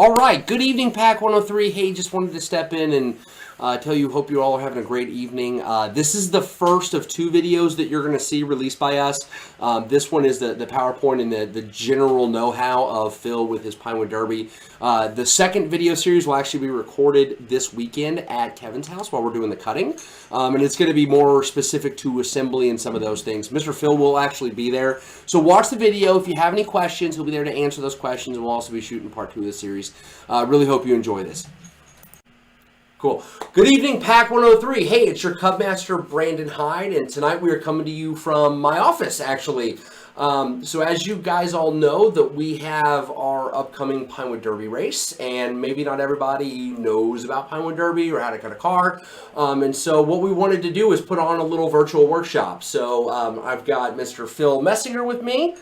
All right, good evening, Pack 103. Hey, just wanted to step in and tell you, hope you all are having a great evening. This is the first of two videos that you're going to see released by us. This one is the PowerPoint and the general know-how of Phil with his Pinewood Derby. The second video series will actually be recorded this weekend at Kevin's house while we're doing the cutting. And it's going to be more specific to assembly and some of those things. Mr. Phil will actually be there. So watch the video. If you have any questions, he'll be there to answer those questions. And we'll also be shooting part 2 of the series. Really hope you enjoy this. Cool. Good evening, Pack 103. Hey, it's your Cubmaster, Brandon Hyde, and tonight we are coming to you from my office, actually. So as you guys all know, that we have our upcoming Pinewood Derby race, and maybe not everybody knows about Pinewood Derby or how to cut a car. And so what we wanted to do is put on a little virtual workshop. So I've got Mr. Phil Messinger with me.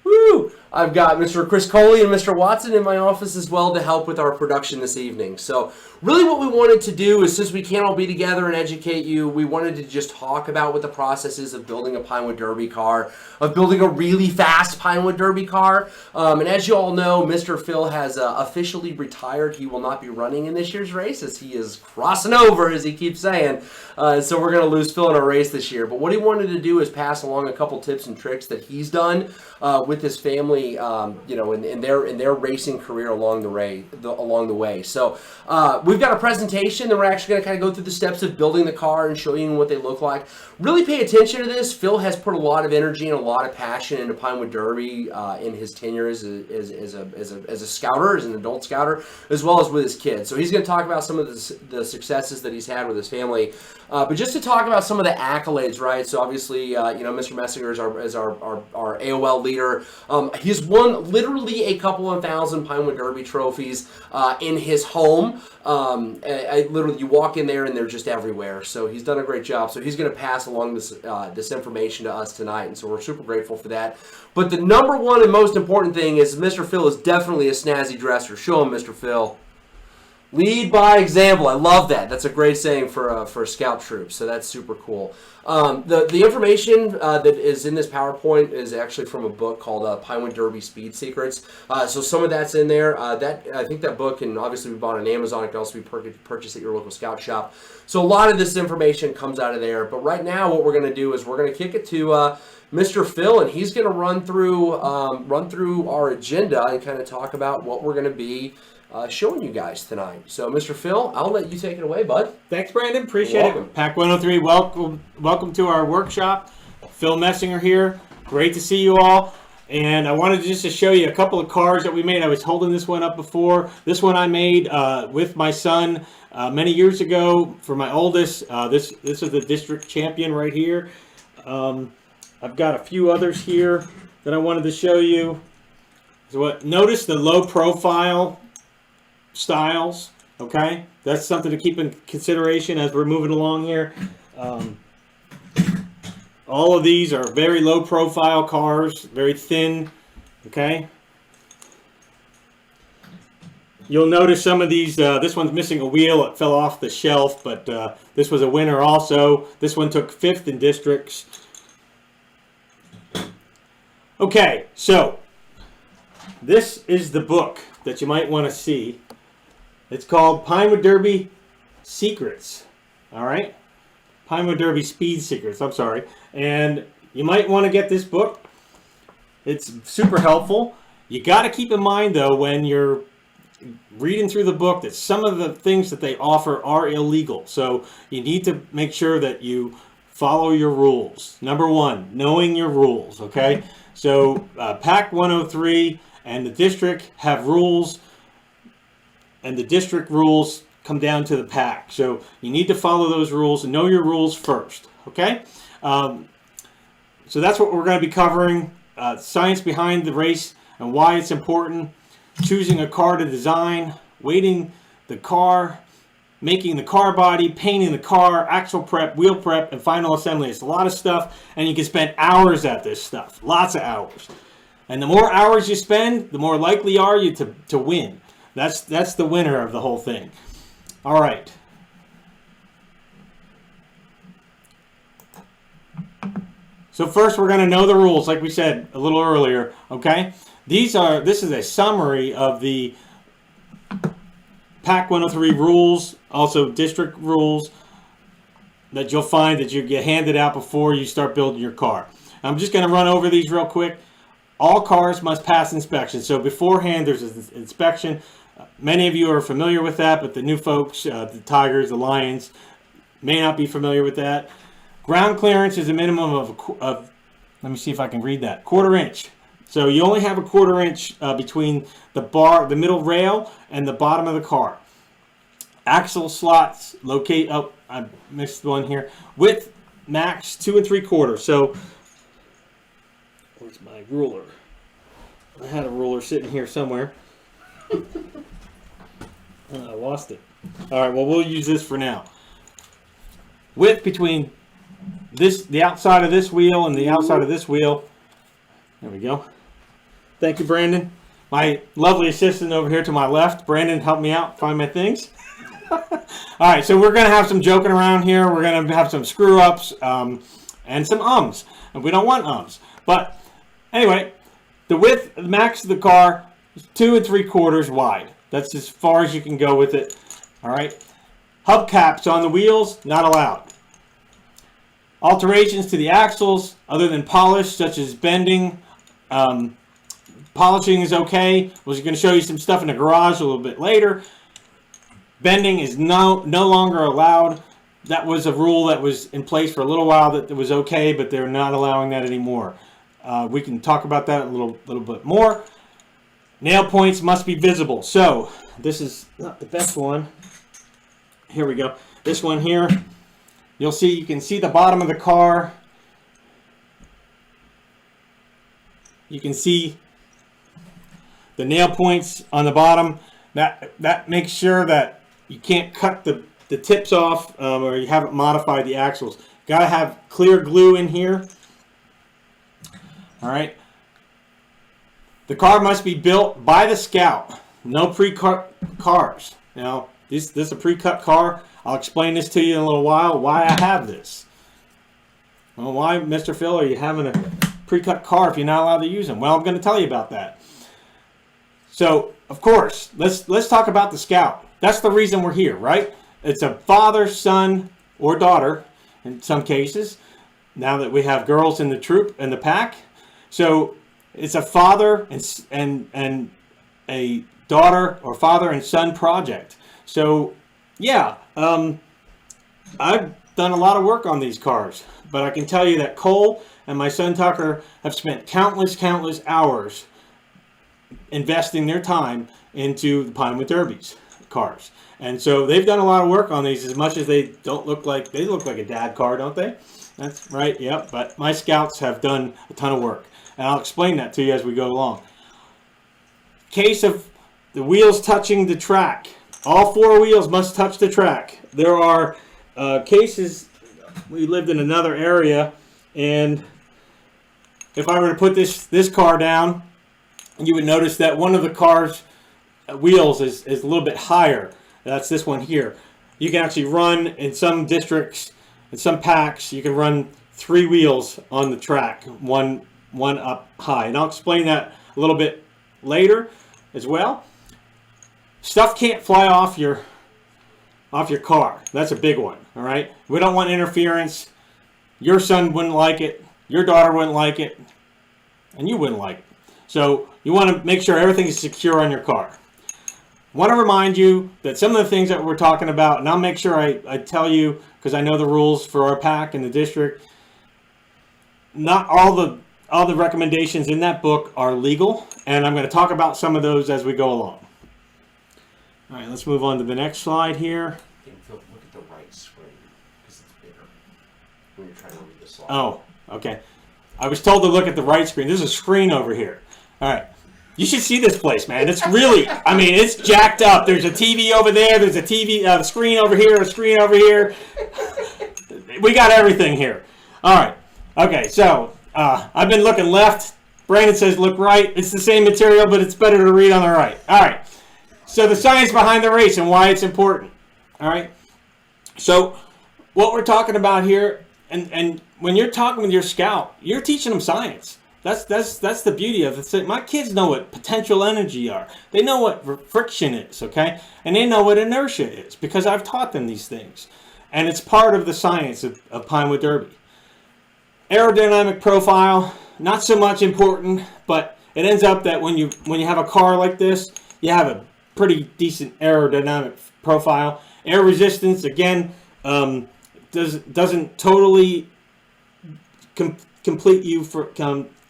Woo! I've got Mr. Chris Coley and Mr. Watson in my office as well to help with our production this evening. So really what we wanted to do is, since we can't all be together and educate you, we wanted to just talk about what the process is of building a Pinewood Derby car, of building a really fast Pinewood Derby car. And as you all know, Mr. Phil has officially retired. He will not be running in this year's race as he is crossing over, as he keeps saying. So we're going to lose Phil in our race this year. But what he wanted to do is pass along a couple tips and tricks that he's done with his family, in their racing career along the way. So we've got a presentation that we're actually going to kind of go through the steps of building the car and show you what they look like. Really pay attention to this. Phil has put a lot of energy and a lot of passion into Pinewood Derby in his tenure as a scouter, as an adult scouter, as well as with his kids. So he's going to talk about some of the successes that he's had with his family. But just to talk about some of the accolades, right? So obviously, Mr. Messinger is our AOL leader. He's won literally a couple of thousand Pinewood Derby trophies in his home. Literally, you walk in there and they're just everywhere. So he's done a great job. So he's going to pass along this information to us tonight, and so we're super grateful for that. But the number one and most important thing is Mr. Phil is definitely a snazzy dresser. Show him, Mr. Phil. Lead by example. I love that. That's a great saying for a scout troop. So that's super cool. The information that is in this PowerPoint is actually from a book called Pinewood Derby Speed Secrets. So some of that's in there. I think that book can obviously be bought on Amazon. It can also be purchased at your local scout shop. So a lot of this information comes out of there. But right now, what we're going to do is we're going to kick it to Mr. Phil, and he's going to run through our agenda and kind of talk about what we're going to be showing you guys tonight. So, Mr. Phil, I'll let you take it away, bud. Thanks, Brandon. Appreciate it. Pack 103, welcome to our workshop. Phil Messinger here. Great to see you all. And I wanted just to show you a couple of cars that we made. I was holding this one up before. This one I made with my son many years ago for my oldest. This is the district champion right here. I've got a few others here that I wanted to show you. So notice the low profile styles, okay? That's something to keep in consideration as we're moving along here. All of these are very low profile cars, very thin, okay? You'll notice some of these, this one's missing a wheel. It fell off the shelf, but this was a winner also. This one took 5th in districts. Okay, so this is the book that you might want to see. It's called Pinewood Derby Secrets, all right? Pinewood Derby Speed Secrets, I'm sorry. And you might want to get this book. It's super helpful. You got to keep in mind, though, when you're reading through the book, that some of the things that they offer are illegal. So you need to make sure that you follow your rules. Number one, knowing your rules, okay? So Pack 103 and the district have rules, and the district rules come down to the pack. So you need to follow those rules and know your rules first, okay? So that's what we're going to be covering. Science behind the race and why it's important. Choosing a car to design, weighting the car, making the car body, painting the car, axle prep, wheel prep, and final assembly. It's a lot of stuff, and you can spend hours at this stuff. Lots of hours. And the more hours you spend, the more likely are you to win. That's the winner of the whole thing. All right. So first we're going to know the rules, like we said a little earlier, okay? This is a summary of the Pack 103 rules, also district rules that you'll find that you get handed out before you start building your car. I'm just going to run over these real quick. All cars must pass inspection. So beforehand, there's an inspection. Many of you are familiar with that, but the new folks, the Tigers, the Lions, may not be familiar with that. Ground clearance is a minimum of let me see if I can read that, 1/4 inch. So you only have a 1/4 inch between the bar, the middle rail, and the bottom of the car. Axle slots locate, oh, I missed one here. Width max 2 3/4. So where's my ruler? I had a ruler sitting here somewhere. I lost it. All right, well, we'll use this for now. Width between the outside of this wheel and the outside of this wheel. There we go. Thank you, Brandon. My lovely assistant over here to my left. Brandon helped me out find my things. All right, so we're going to have some joking around here. We're going to have some screw-ups and some ums. And we don't want ums. But anyway, the width, the max of the car is 2 3/4 wide. That's as far as you can go with it. All right. Hubcaps on the wheels, not allowed. Alterations to the axles, other than polish, such as bending, polishing is okay. We're going to show you some stuff in the garage a little bit later. Bending is no longer allowed. That was a rule that was in place for a little while that it was okay, but they're not allowing that anymore. We can talk about that a little bit more. Nail points must be visible. So this is not the best one. Here we go. This one here. You can see the bottom of the car. You can see the nail points on the bottom. That makes sure that you can't cut the tips off or you haven't modified the axles. Got to have clear glue in here. All right. The car must be built by the Scout. No pre-cut cars. Now, this is a pre-cut car. I'll explain this to you in a little while, why I have this. Well, why, Mr. Phil, are you having a pre-cut car if you're not allowed to use them? Well, I'm going to tell you about that. So, of course, let's talk about the Scout. That's the reason we're here, right? It's a father, son, or daughter, in some cases, now that we have girls in the troop and the pack. So, it's a father and a daughter or father and son project. So, yeah, I've done a lot of work on these cars, but I can tell you that Cole and my son Tucker have spent countless hours investing their time into the Pinewood Derbies cars. And so they've done a lot of work on these, as much as they look like a dad car, don't they? That's right, yep. But my Scouts have done a ton of work. And I'll explain that to you as we go along. Case of the wheels touching the track. All 4 wheels must touch the track. There are cases, we lived in another area, and if I were to put this car down, you would notice that one of the car's wheels is a little bit higher. That's this one here. You can actually run in some districts, in some packs, you can run 3 wheels on the track, one up high. And I'll explain that a little bit later as well. Stuff can't fly off your car. That's a big one, all right? We don't want interference. Your son wouldn't like it. Your daughter wouldn't like it. And you wouldn't like it. So you want to make sure everything is secure on your car. I want to remind you that some of the things that we're talking about, and I'll make sure I tell you, because I know the rules for our pack and the district, not all the recommendations in that book are legal, and I'm going to talk about some of those as we go along. All right, let's move on to the next slide here. Look at the right screen, because it's bigger when you're trying to read the slide. Oh, okay. I was told to look at the right screen. There's a screen over here. All right. You should see this place, man. It's really, I mean, it's jacked up. There's a TV over there. There's a screen over here, a screen over here. We got everything here. All right. Okay, so I've been looking left. Brandon says look right. It's the same material, but it's better to read on the right. All right. So the science behind the race and why it's important. All right. So what we're talking about here, and when you're talking with your Scout, you're teaching them science. That's the beauty of it. My kids know what potential energy are. They know what friction is, okay? And they know what inertia is because I've taught them these things. And it's part of the science of Pinewood Derby. Aerodynamic profile, not so much important, but it ends up that when you have a car like this, you have a pretty decent aerodynamic profile. Air resistance, again, doesn't totally complete you for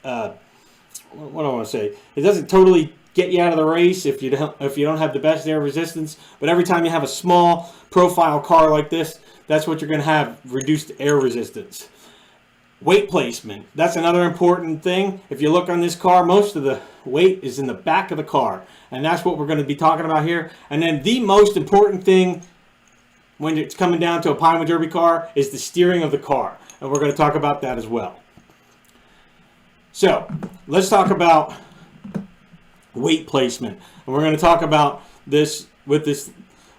what do I want to say? It doesn't totally get you out of the race if you don't have the best air resistance. But every time you have a small profile car like this, that's what you're going to have, reduced air resistance. Weight placement. That's another important thing. If you look on this car, most of the weight is in the back of the car. And that's what we're going to be talking about here. And then the most important thing when it's coming down to a Pinewood Derby car is the steering of the car. And we're going to talk about that as well. So, let's talk about weight placement. And we're going to talk about this with this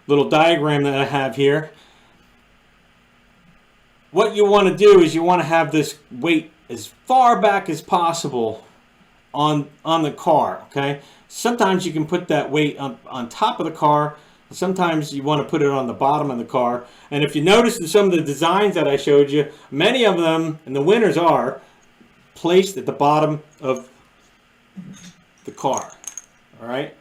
little diagram that I have here. What you want to do is you want to have this weight as far back as possible on the car, okay? Sometimes you can put that weight on top of the car. Sometimes you want to put it on the bottom of the car. And if you notice in some of the designs that I showed you, many of them, and the winners are, placed at the bottom of the car. All right.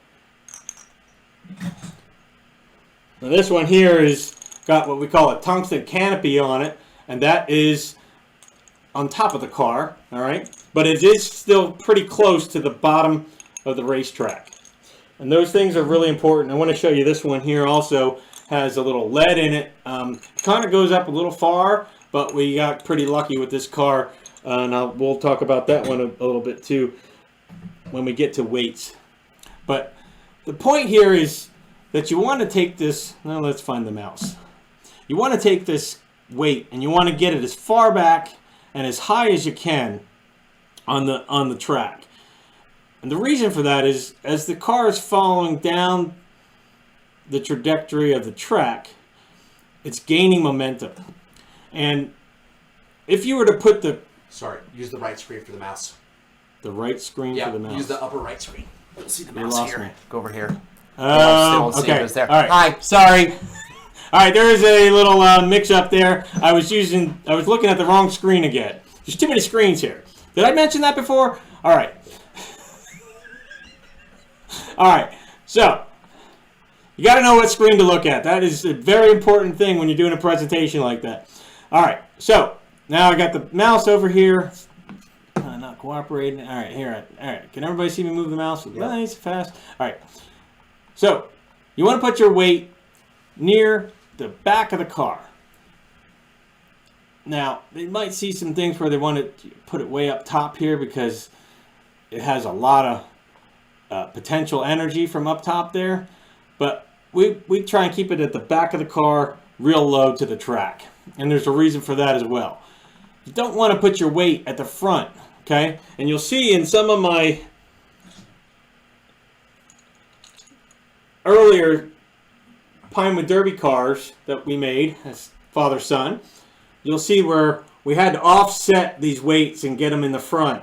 Now this one here is got what we call a tungsten canopy on it, and that is on top of the car. All right, but it is still pretty close to the bottom of the racetrack. And those things are really important. I want to show you this one here also has a little lead in it. Kind of goes up a little far, but we got pretty lucky with this car. And we'll talk about that one a little bit too when we get to weights. But the point here is that you want to take this, now let's find the mouse. You want to take this weight and you want to get it as far back and as high as you can on the track. And the reason for that is as the car is following down the trajectory of the track, it's gaining momentum. And if you were to put the Sorry, use the right screen for the mouse. The right screen for the mouse. Use the upper right screen. You'll see the You mouse lost here. me. Go over here. Okay. There. All right. Hi. Sorry. All right. There is a little mix-up there. I was looking at the wrong screen again. There's too many screens here. Did I mention that before? All right. All right. So you got to know what screen to look at. That is a very important thing when you're doing a presentation like that. All right. So now I got the mouse over here. Not cooperating. All right, here. All right. Can everybody see me move the mouse? Yep. Nice, fast. All right. So you want to put your weight near the back of the car. Now, they might see some things where they want to put it way up top here because it has a lot of potential energy from up top there. But we try and keep it at the back of the car, real low to the track. And there's a reason for that as well. You don't want to put your weight at the front, okay? And you'll see in some of my earlier Pinewood Derby cars that we made as father-son, you'll see where we had to offset these weights and get them in the front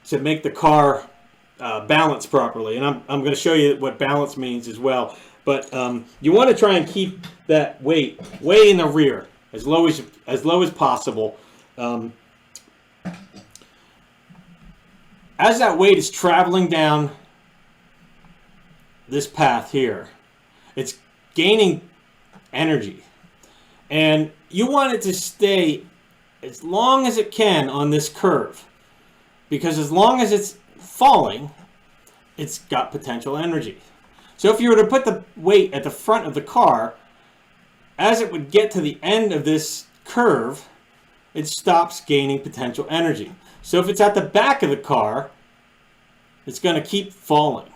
to make the car balance properly. And I'm going to show you what balance means as well. But you want to try and keep that weight way in the rear, as low as possible. As that weight is traveling down this path here, it's gaining energy. And you want it to stay as long as it can on this curve. Because as long as it's falling, it's got potential energy. So if you were to put the weight at the front of the car, as it would get to the end of this curve, it stops gaining potential energy. So if it's at the back of the car, it's going to keep falling.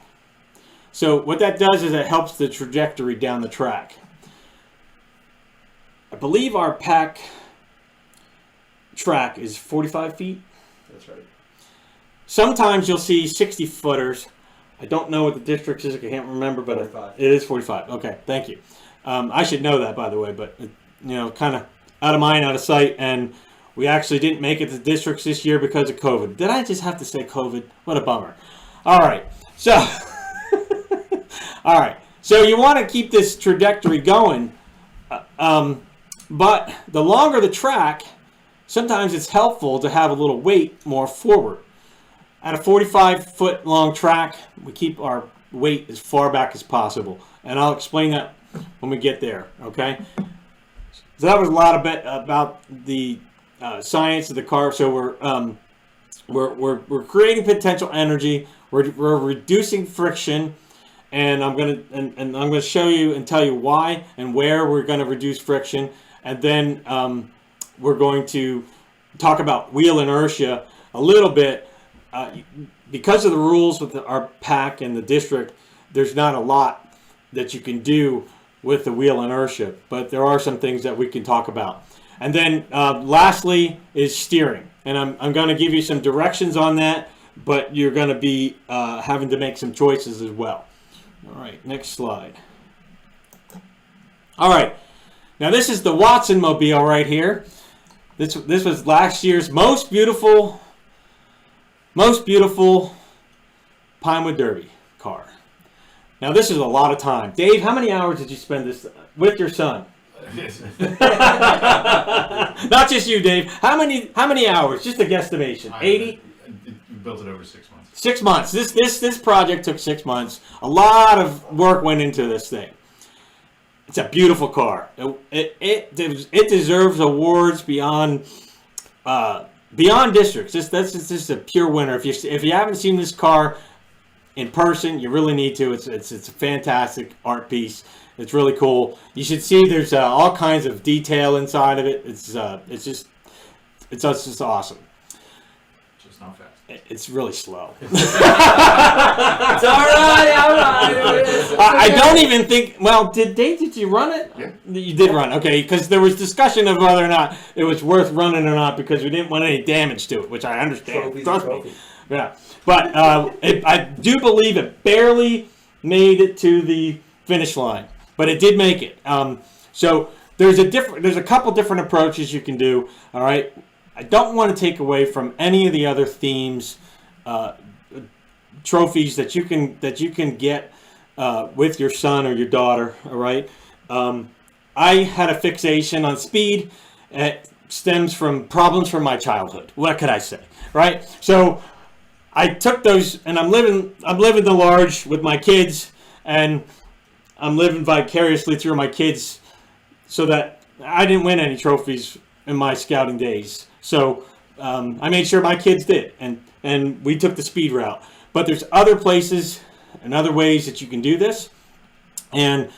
So what that does is it helps the trajectory down the track. I believe our pack track is 45 feet. That's right. Sometimes you'll see 60 footers. I don't know what the districts is. I can't remember, but 45. It is 45. Okay, thank you. I should know that, by the way, but kind of out of mind, out of sight. And We actually didn't make it to districts this year because of COVID. Did I just have to say COVID? What a bummer. All right. So, all right. So you want to keep this trajectory going, but the longer the track, sometimes it's helpful to have a little weight more forward. At a 45-foot long track, we keep our weight as far back as possible, and I'll explain that when we get there. Okay. So that was a lot about the science of the car. So we're creating potential energy. We're reducing friction. And I'm gonna show you and tell you why and where we're going to reduce friction, and then we're going to talk about wheel inertia a little bit. Because of the rules with our pack and the district, there's not a lot that you can do with the wheel inertia, but there are some things that we can talk about. And then lastly is steering, and I'm going to give you some directions on that, but you're going to be having to make some choices as well. All right, next slide. All right, now this is the Watson Mobile right here. This was last year's most beautiful Pinewood Derby car. Now this is a lot of time. Dave, how many hours did you spend this with your son? Not just you, Dave. How many hours? Just a guesstimation. 80? You built it over 6 months. 6 months. This project took 6 months. A lot of work went into this thing. It's a beautiful car. It deserves awards beyond districts. That's just a pure winner. If you haven't seen this car in person, you really need to. It's a fantastic art piece. It's really cool. You should see. There's all kinds of detail inside of it. It's just awesome. Just not fast. It's really slow. It's all right. I don't even think. Well, did you run it? Yeah. You did run. Okay, because there was discussion of whether or not it was worth running or not because we didn't want any damage to it, which I understand. Trust me. Yeah, but I do believe it barely made it to the finish line, but it did make it. So there's a couple different approaches you can do. All right. I don't want to take away from any of the other themes, trophies that you can get with your son or your daughter. All right. I had a fixation on speed. It stems from problems from my childhood. What could I say, right? So I took those, and I'm living the large with my kids, and I'm living vicariously through my kids, so that I didn't win any trophies in my scouting days. So I made sure my kids did, and we took the speed route. But there's other places and other ways that you can do this. And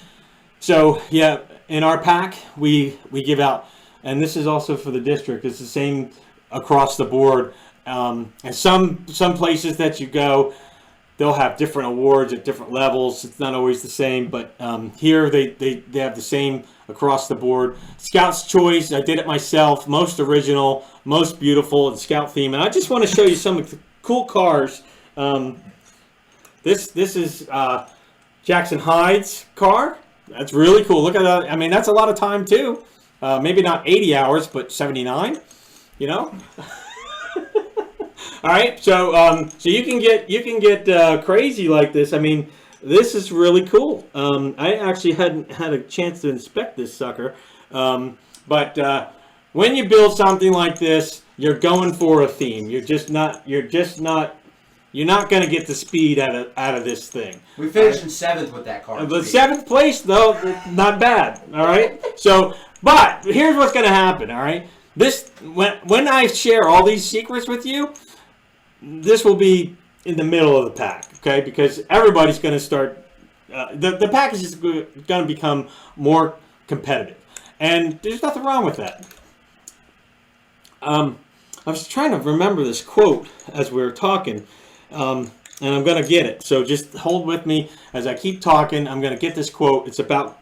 so, yeah, in our pack, we give out, and this is also for the district, it's the same across the board. And some places that you go, they'll have different awards at different levels. It's not always the same, but here they have the same across the board. Scout's Choice, I did it myself, most original, most beautiful, and Scout theme. And I just want to show you some of the cool cars. This is Jackson Hyde's car. That's really cool. Look at that. I mean, that's a lot of time too. Maybe not 80 hours, but 79. You know. All right. So you can get crazy like this. I mean, this is really cool. I actually hadn't had a chance to inspect this sucker, but when you build something like this, you're going for a theme. You're not going to get the speed out of this thing. We finished in 7th with that car. The 7th place, though, not bad. All right. So, but here's what's going to happen. All right. This when I share all these secrets with you, this will be in the middle of the pack. Okay, because everybody's going to start. The pack is just going to become more competitive, and there's nothing wrong with that. I was trying to remember this quote as we were talking. And I'm going to get it. So just hold with me as I keep talking. I'm going to get this quote. It's about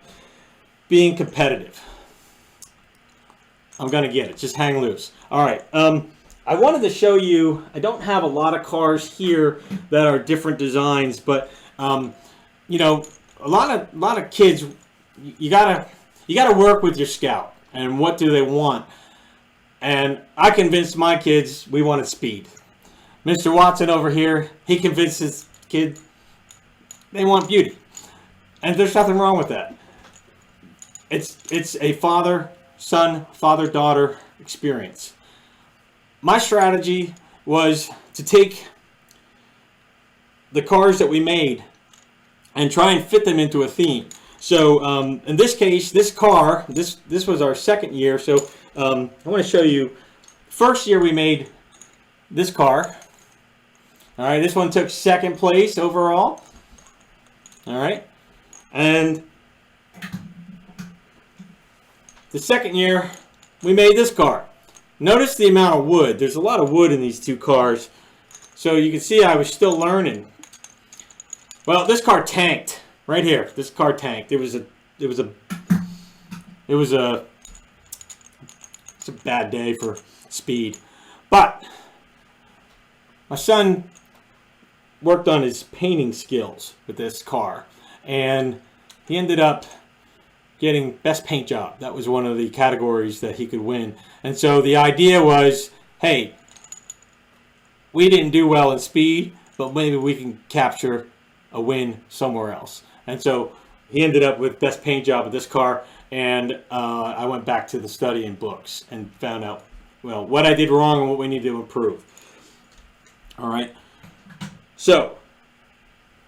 being competitive. I'm going to get it. Just hang loose. All right. I wanted to show you, I don't have a lot of cars here that are different designs, but you know, a lot of kids, you gotta work with your Scout and what do they want. And I convinced my kids we wanted speed. Mr. Watson over here, he convinced his kid they want beauty. And there's nothing wrong with that. It's a father-son, father-daughter experience. My strategy was to take the cars that we made and try and fit them into a theme. So in this case, this car, this was our second year. So I want to show you. First year we made this car. All right, this one took second place overall. All right, and the second year we made this car. Notice the amount of wood. There's a lot of wood in these two cars. So you can see I was still learning. Well, this car tanked right here. This car tanked. It's a bad day for speed. But my son worked on his painting skills with this car, and he ended up getting best paint job. That was one of the categories that he could win. And so the idea was, hey, we didn't do well in speed, but maybe we can capture a win somewhere else. And so he ended up with best paint job of this car, and I went back to the study in books and found out, well, what I did wrong and what we need to improve. All right. So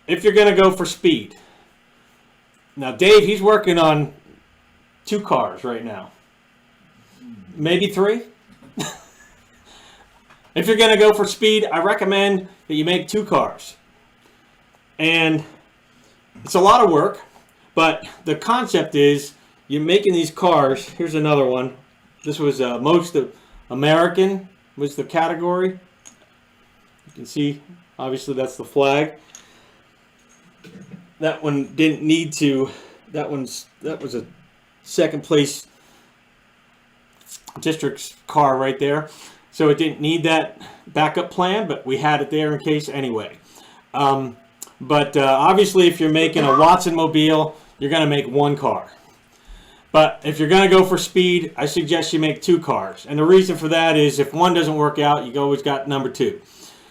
if you're going to go for speed, now Dave, he's working on 2 cars right now, maybe 3. If you're going to go for speed, I recommend that you make 2 cars. And it's a lot of work, but the concept is you're making these cars. Here's another one. This was most American was the category. You can see, obviously that's the flag. That one didn't need to. That was a second place district's car right there. So it didn't need that backup plan, but we had it there in case anyway. But obviously, if you're making a Watson Mobile, you're going to make 1 car. But if you're going to go for speed, I suggest you make 2 cars. And the reason for that is if one doesn't work out, you always got number 2.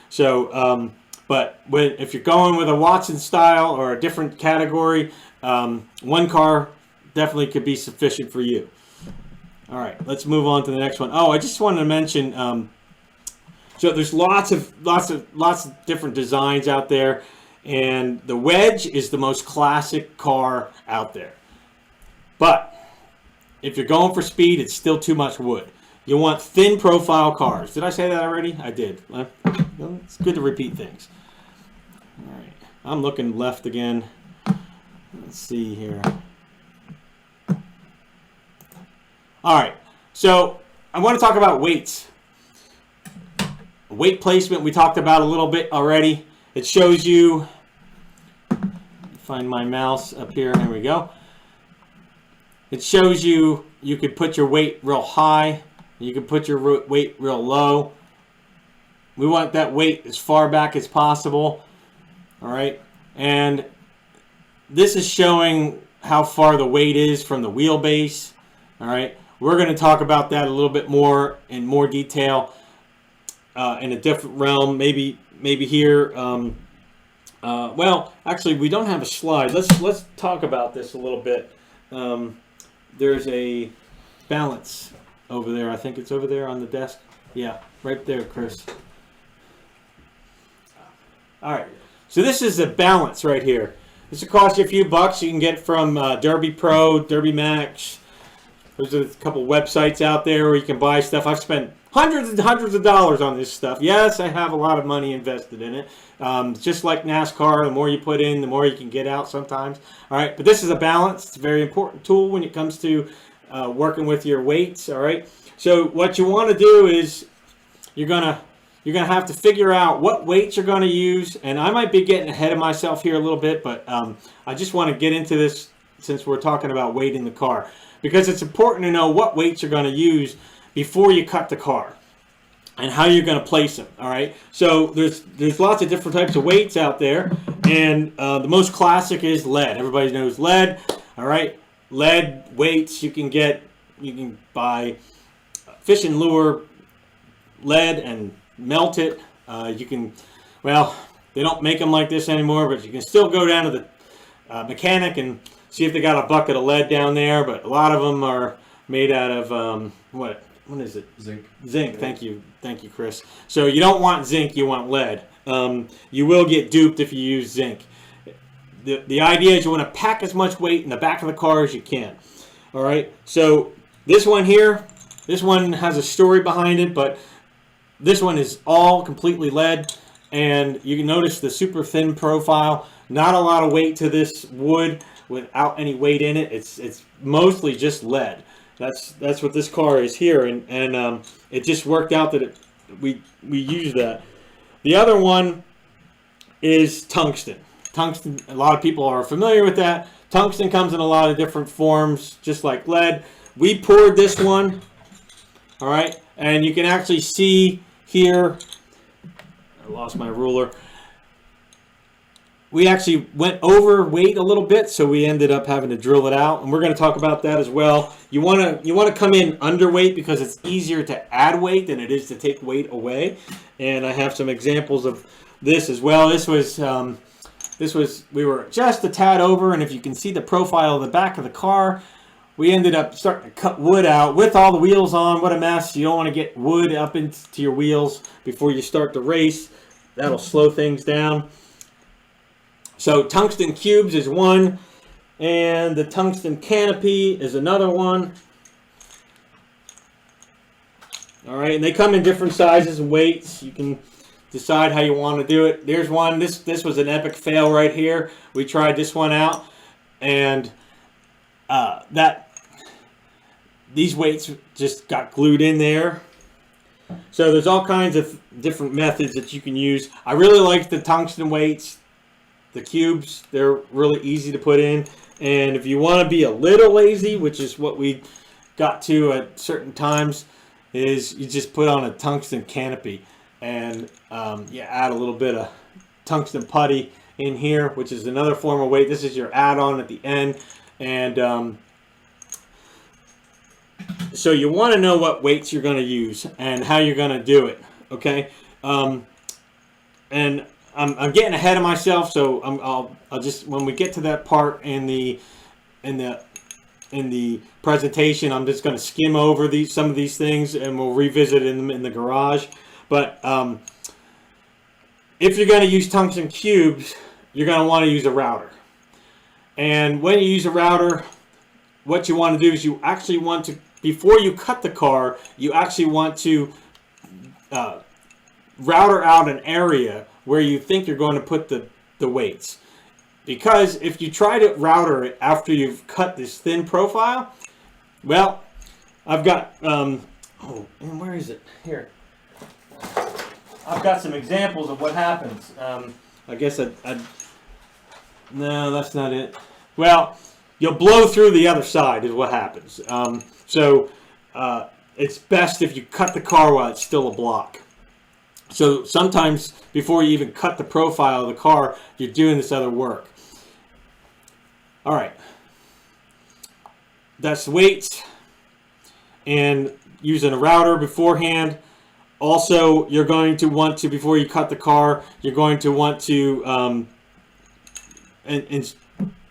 So, but if you're going with a Watson style or a different category, 1 car definitely could be sufficient for you. All right, let's move on to the next one. Oh, I just wanted to mention, so there's lots of different designs out there, and the Wedge is the most classic car out there. But if you're going for speed, it's still too much wood. You want thin profile cars. Did I say that already? I did. It's good to repeat things. All right, I'm looking left again. Let's see here. All right, so I want to talk about weights. Weight placement we talked about a little bit already. It shows you, find my mouse up here, there we go. It shows you could put your weight real high, you can put your weight real low. We want that weight as far back as possible. All right, and this is showing how far the weight is from the wheelbase. All right, we're going to talk about that a little bit more in more detail in a different realm. Maybe here. Well, actually, we don't have a slide. Let's talk about this a little bit. There's a balance over there. I think it's over there on the desk. Yeah, right there, Chris. All right. So this is a balance right here. This will cost you a few bucks. You can get it from Derby Pro, Derby Max. There's a couple websites out there where you can buy stuff. I've spent hundreds and hundreds of dollars on this stuff. Yes, I have a lot of money invested in it. Just like NASCAR, the more you put in, the more you can get out sometimes. All right, but this is a balance. It's a very important tool when it comes to working with your weights. All right. So what you want to do is you're gonna have to figure out what weights you're going to use. And I might be getting ahead of myself here a little bit, but I just want to get into this since we're talking about weight in the car, because it's important to know what weights you're going to use before you cut the car and how you're going to place them. All right. So there's lots of different types of weights out there, and the most classic is lead. Everybody knows lead. All right. Lead weights you can buy fishing lure lead and melt it. You can, well, they don't make them like this anymore, but you can still go down to the mechanic and see if they got a bucket of lead down there. But a lot of them are made out of what is it? Zinc. Zinc. Thank you, Chris. So you don't want zinc, you want lead. You will get duped if you use zinc. The idea is you want to pack as much weight in the back of the car as you can. All right. So this one here, this one has a story behind it, but this one is all completely lead, and you can notice the super thin profile. Not a lot of weight to this wood without any weight in it. It's mostly just lead. That's what this car is here, and it just worked out that we use that. The other one is tungsten. Tungsten, a lot of people are familiar with that. Tungsten comes in a lot of different forms, just like lead. We poured this one, all right, and you can actually see here, I lost my ruler. We actually went overweight a little bit, so we ended up having to drill it out, and we're going to talk about that as well. You want to come in underweight because it's easier to add weight than it is to take weight away. And I have some examples of this as well. This was we were just a tad over, and if you can see the profile of the back of the car, we ended up starting to cut wood out with all the wheels on. What a mess. You don't want to get wood up into your wheels before you start the race. That'll slow things down. So tungsten cubes is one, and the tungsten canopy is another one. All right, and they come in different sizes and weights. You can decide how you want to do it. There's one. This was an epic fail right here. We tried this one out, and these weights just got glued in there. So there's all kinds of different methods that you can use. I really like the tungsten weights. The cubes, they're really easy to put in. And if you want to be a little lazy, which is what we got to at certain times, is you just put on a tungsten canopy. And you add a little bit of tungsten putty in here, which is another form of weight. This is your add-on at the end. And so you want to know what weights you're going to use and how you're going to do it. Okay? And I'm getting ahead of myself, so I'll just, when we get to that part in the presentation, I'm just going to skim over some of these things, and we'll revisit them in the garage. But if you're going to use tungsten cubes, you're going to want to use a router. And when you use a router, what you want to do is you actually want to, before you cut the car, you actually want to router out an area where you think you're going to put the weights. Because if you try to router it after you've cut this thin profile, well, I've got, oh, and where is it? Here. I've got some examples of what happens. I guess no, that's not it. Well, you'll blow through the other side is what happens. So it's best if you cut the car while it's still a block. So sometimes before you even cut the profile of the car, you're doing this other work. All right. That's weights and using a router beforehand. Also, you're going to want to, before you cut the car, you're going to want to and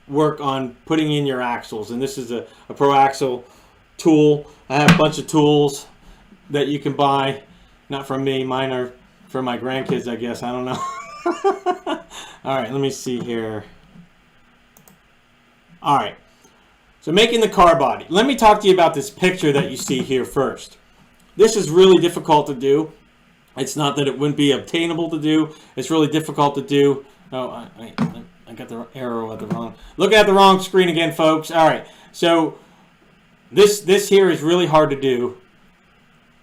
work on putting in your axles. And this is a Pro Axle tool. I have a bunch of tools that you can buy. Not from me. Mine are for my grandkids, I guess. I don't know. All right, let me see here. All right. So making the car body. Let me talk to you about this picture that you see here first. This is really difficult to do. It's not that it wouldn't be obtainable to do. It's really difficult to do. Oh, I got the arrow at the wrong. Looking at the wrong screen again, folks. All right. So this here is really hard to do.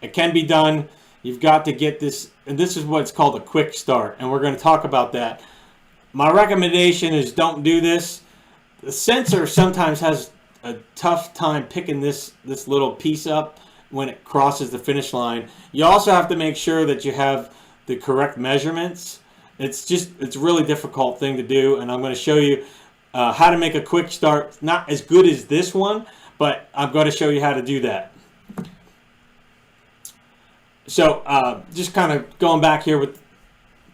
It can be done. You've got to get this, and this is what's called a quick start, and we're going to talk about that. My recommendation is don't do this. The sensor sometimes has a tough time picking this little piece up when it crosses the finish line. You also have to make sure that you have the correct measurements. It's a really difficult thing to do, and I'm going to show you how to make a quick start. Not as good as this one, but I'm going to show you how to do that. So just kind of going back here with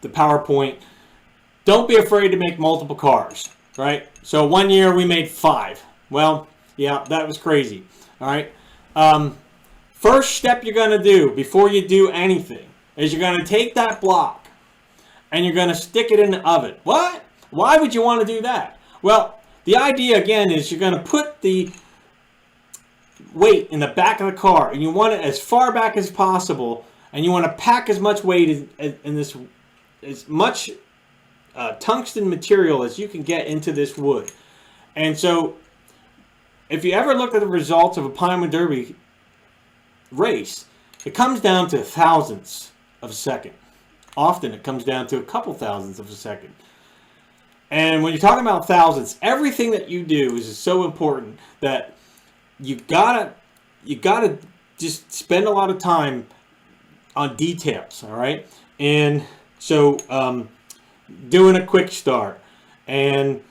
the PowerPoint, don't be afraid to make multiple cars, right? So 1 year we made 5. Well, yeah, that was crazy. All right. First step you're going to do before you do anything is you're going to take that block and you're going to stick it in the oven. What? Why would you want to do that? Well, the idea again is you're going to put the weight in the back of the car, and you want it as far back as possible, and you want to pack as much weight in this, as much tungsten material as you can get into this wood. And so if you ever look at the results of a Pinewood Derby race, it comes down to thousandths of a second. Often it comes down to a couple thousandths of a second. And when you're talking about thousandths, everything that you do is so important that you gotta just spend a lot of time on details, all right? And so doing a quick start and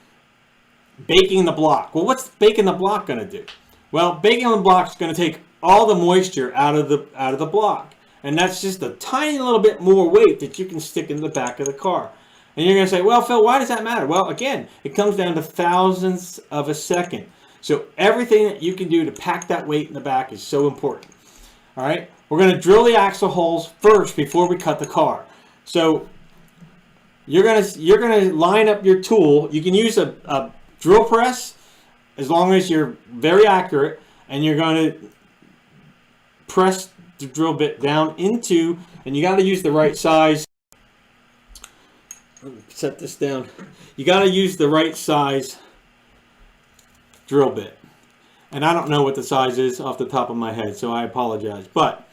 baking the block. Well, what's baking the block going to do? Well, baking the block is going to take all the moisture out of the block, and that's just a tiny little bit more weight that you can stick in the back of the car. And you're going to say, well, Phil, why does that matter? Well, again, it comes down to thousandths of a second. So everything that you can do to pack that weight in the back is so important. All right, we're going to drill the axle holes first before we cut the car. So you're gonna line up your tool. You can use a drill press as long as you're very accurate, and you're going to press the drill bit down into, and you got to use the right size. Let me set this down. You got to use the right size drill bit, and I don't know what the size is off the top of my head, so I apologize. But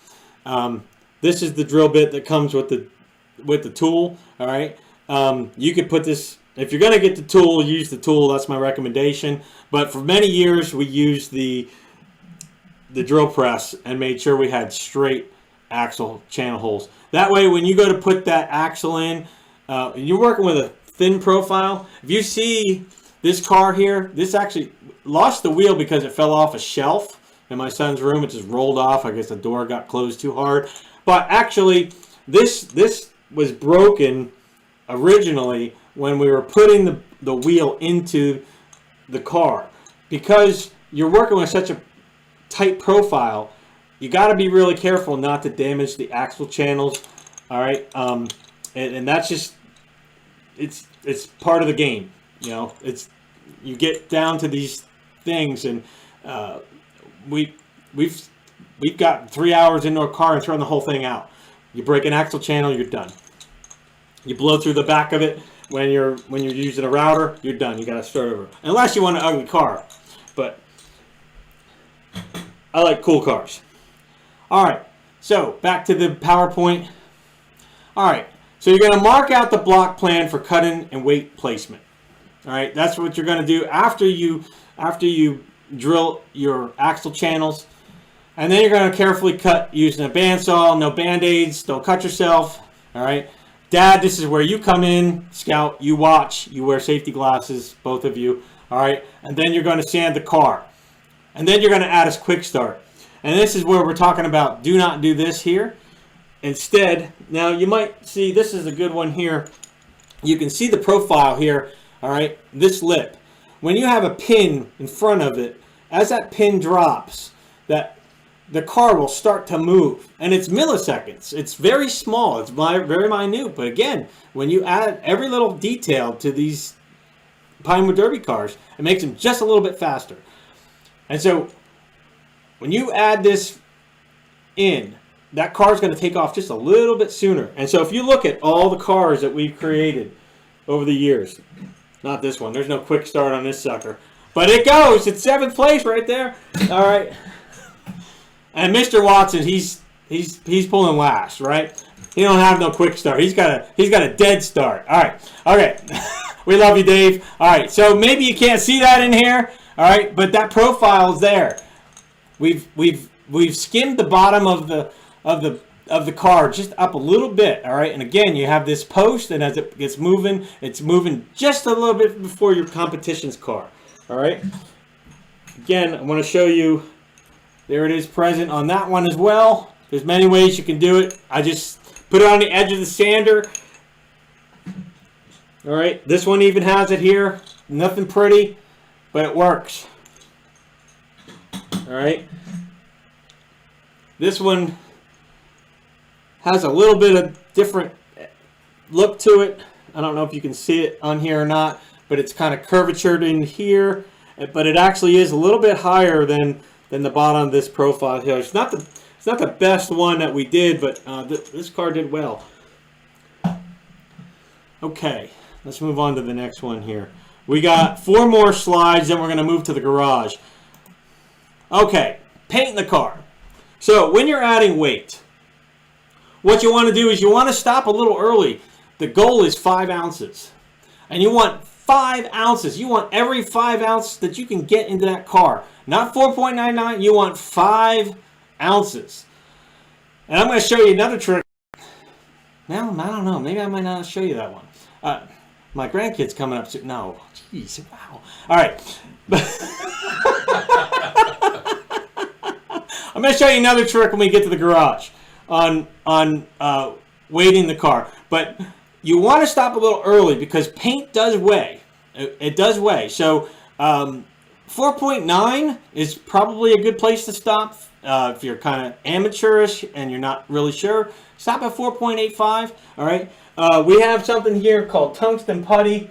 this is the drill bit that comes with the tool. All right. You could put this, if you're going to get the tool, use the tool. That's my recommendation. But for many years, we used the drill press and made sure we had straight axle channel holes. That way, when you go to put that axle in, and you're working with a thin profile, if you see this car here, this actually lost the wheel because it fell off a shelf in my son's room. It just rolled off. I guess the door got closed too hard. But actually, this was broken originally when we were putting the wheel into the car. Because you're working with such a tight profile, you got to be really careful not to damage the axle channels. All right, and that's just it's part of the game. You know, you get down to these things, and we've got 3 hours into a car and thrown the whole thing out. You break an axle channel, you're done. You blow through the back of it when you're using a router, you're done. You got to start over. Unless you want an ugly car, but I like cool cars. All right, so back to the PowerPoint. All right, so you're going to mark out the block plan for cutting and weight placement. All right, that's what you're going to do after you drill your axle channels, and then you're going to carefully cut using a bandsaw. No band-aids. Don't cut yourself. All right. Dad, this is where you come in. Scout, you watch. You wear safety glasses, both of you. All right. And then you're going to sand the car. And then you're going to add a quick start. And this is where we're talking about do not do this here. Instead, now you might see this is a good one here. You can see the profile here. All right. This lip. When you have a pin in front of it, as that pin drops, the car will start to move, and it's milliseconds. It's very small. It's very minute. But again, when you add every little detail to these Pinewood Derby cars, it makes them just a little bit faster. And so when you add this in, that car is going to take off just a little bit sooner. And so if you look at all the cars that we've created over the years, not this one. There's no quick start on this sucker. But it goes. It's 7th place right there. All right. And Mr. Watson, he's pulling last, right? He don't have no quick start. He's got a dead start. All right. Okay. We love you, Dave. All right. So maybe you can't see that in here. All right, but that profile is there. We've skimmed the bottom of the car just up a little bit. All right. And again, you have this post, and as it gets moving, it's moving just a little bit before your competition's car. All right. Again, I want to show you. There it is present on that one as well. There's many ways you can do it. I just put it on the edge of the sander. All right, this one even has it here. Nothing pretty, but it works. All right. This one has a little bit of different look to it. I don't know if you can see it on here or not, but it's kind of curvatured in here. But it actually is a little bit higher than the bottom of this profile here. It's not the best one that we did, but this car did well. Okay, let's move on to the next one here. We got 4 more slides, then we're going to move to the garage. Okay, painting the car. So when you're adding weight, what you want to do is you want to stop a little early. The goal is 5 ounces. And you want 5 ounces. You want every 5 ounces that you can get into that car. Not 4.99, you want 5 ounces. And I'm going to show you another trick. Now, I don't know. Maybe I might not show you that one. My grandkid's coming up soon. No. Jeez. Wow. All right. I'm going to show you another trick when we get to the garage on weighting the car. But you want to stop a little early because paint does weigh. It does weigh. So 4.9 is probably a good place to stop. If you're kind of amateurish and you're not really sure, stop at 4.85. All right. We have something here called tungsten putty.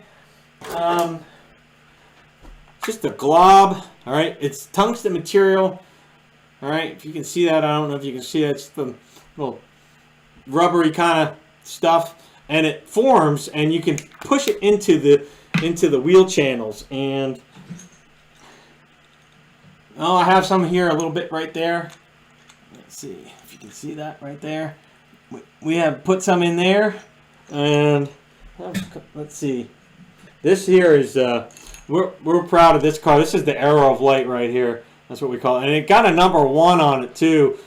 Just a glob. All right. It's tungsten material. All right. If you can see that, I don't know if you can see that. It's the little rubbery kind of stuff, and it forms, and you can push it into the wheel channels. And oh, I have some here a little bit right there. Let's see if you can see that right there. We have put some in there, and let's see. This here is we're proud of this car. This is the Arrow of Light right here. That's what we call it, and it got a number 1 on it too.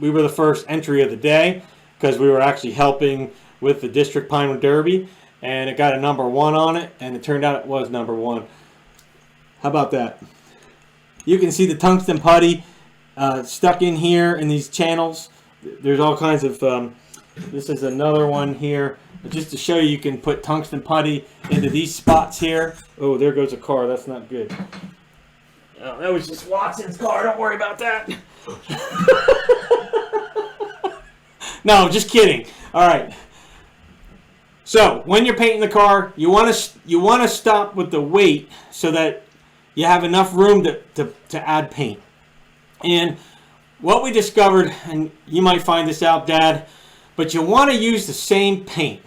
We were the first entry of the day because we were actually helping with the District Pinewood Derby, and it got a number 1 on it, and it turned out it was number 1. How about that? You can see the tungsten putty stuck in here in these channels. There's all kinds of, this is another one here. Just to show you, you can put tungsten putty into these spots here. Oh, there goes a car. That's not good. Oh, that was just Watson's car. Don't worry about that. No, just kidding. All right. So when you're painting the car, you want to stop with the weight so that you have enough room to add paint. And what we discovered, and you might find this out, Dad, but you want to use the same paint.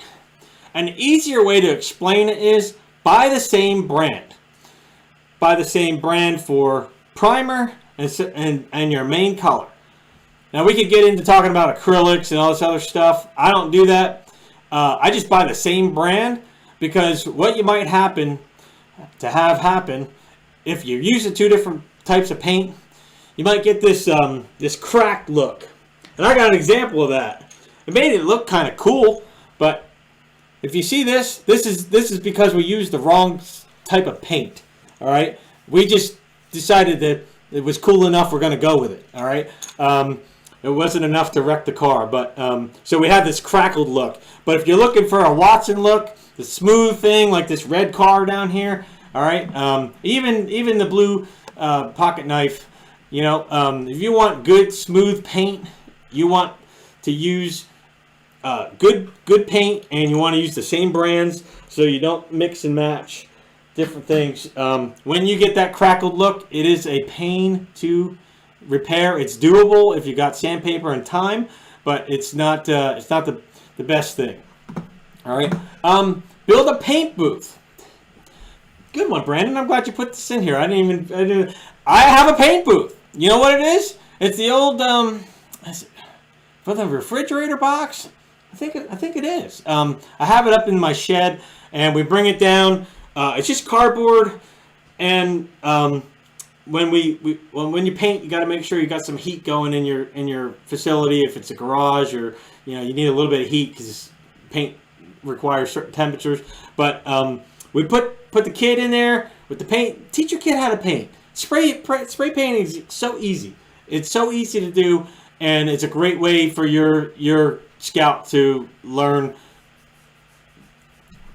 An easier way to explain it is buy the same brand. Buy the same brand for primer and your main color. Now we could get into talking about acrylics and all this other stuff. I don't do that. I just buy the same brand because what you might happen if you use the 2 different types of paint, you might get this this cracked look. And I got an example of that. It made it look kind of cool, but if you see this is because we used the wrong type of paint. All right, we just decided that it was cool enough. We're going to go with it. All right, it wasn't enough to wreck the car, but so we have this crackled look. But if you're looking for a Watson look, the smooth thing like this red car down here, all right, even the blue pocket knife. You know, if you want good smooth paint, you want to use good paint, and you want to use the same brands so you don't mix and match different things. When you get that crackled look, it is a pain to repair. It's doable if you got sandpaper and time, but it's not the best thing. All right, build a paint booth. Good one, Brandon. I'm glad you put this in here. I have a paint booth. You know what it is? It's the old for the refrigerator box. I think it is. I have it up in my shed, and we bring it down. It's just cardboard, and when you paint, you got to make sure you got some heat going in your facility. If it's a garage, or you need a little bit of heat because paint requires certain temperatures. But we put the kid in there with the paint. Teach your kid how to paint. Spray painting is so easy. It's so easy to do, and it's a great way for your scout to learn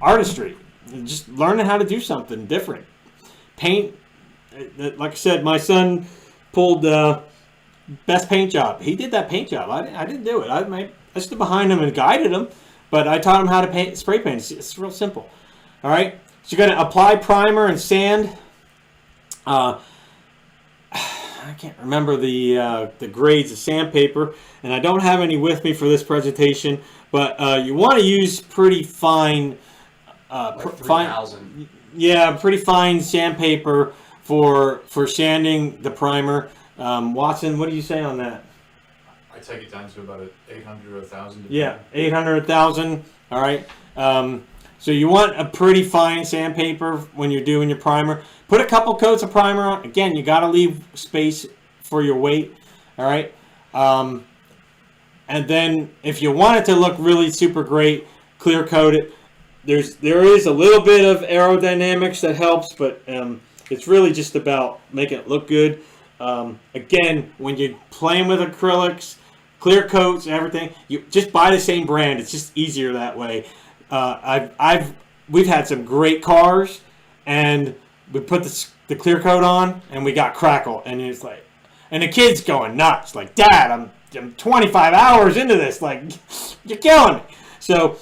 artistry, just learning how to do something different. Paint, like I said, my son pulled best paint job. He did that paint job. I didn't do it. I stood behind him and guided him, but I taught him how to paint, spray paint. It's real simple. All right, so you're going to apply primer and sand. I can't remember the grades of sandpaper, and I don't have any with me for this presentation, but you want to use pretty fine, Like 3,000. yeah, pretty fine sandpaper for sanding the primer. Watson, what do you say on that? I take it down to about 800 or 1,000. Yeah, 800, 1,000. All right. So you want a pretty fine sandpaper when you're doing your primer. Put a couple coats of primer on. Again, you got to leave space for your weight. All right. And then if you want it to look really super great, clear coat it. There is a little bit of aerodynamics that helps, but it's really just about making it look good. Again, when you're playing with acrylics, clear coats, everything, you just buy the same brand. It's just easier that way. We've had some great cars, and we put the clear coat on, and we got crackle, and it's like, and the kid's going nuts, like, Dad, I'm 25 hours into this, like, you're killing me. So,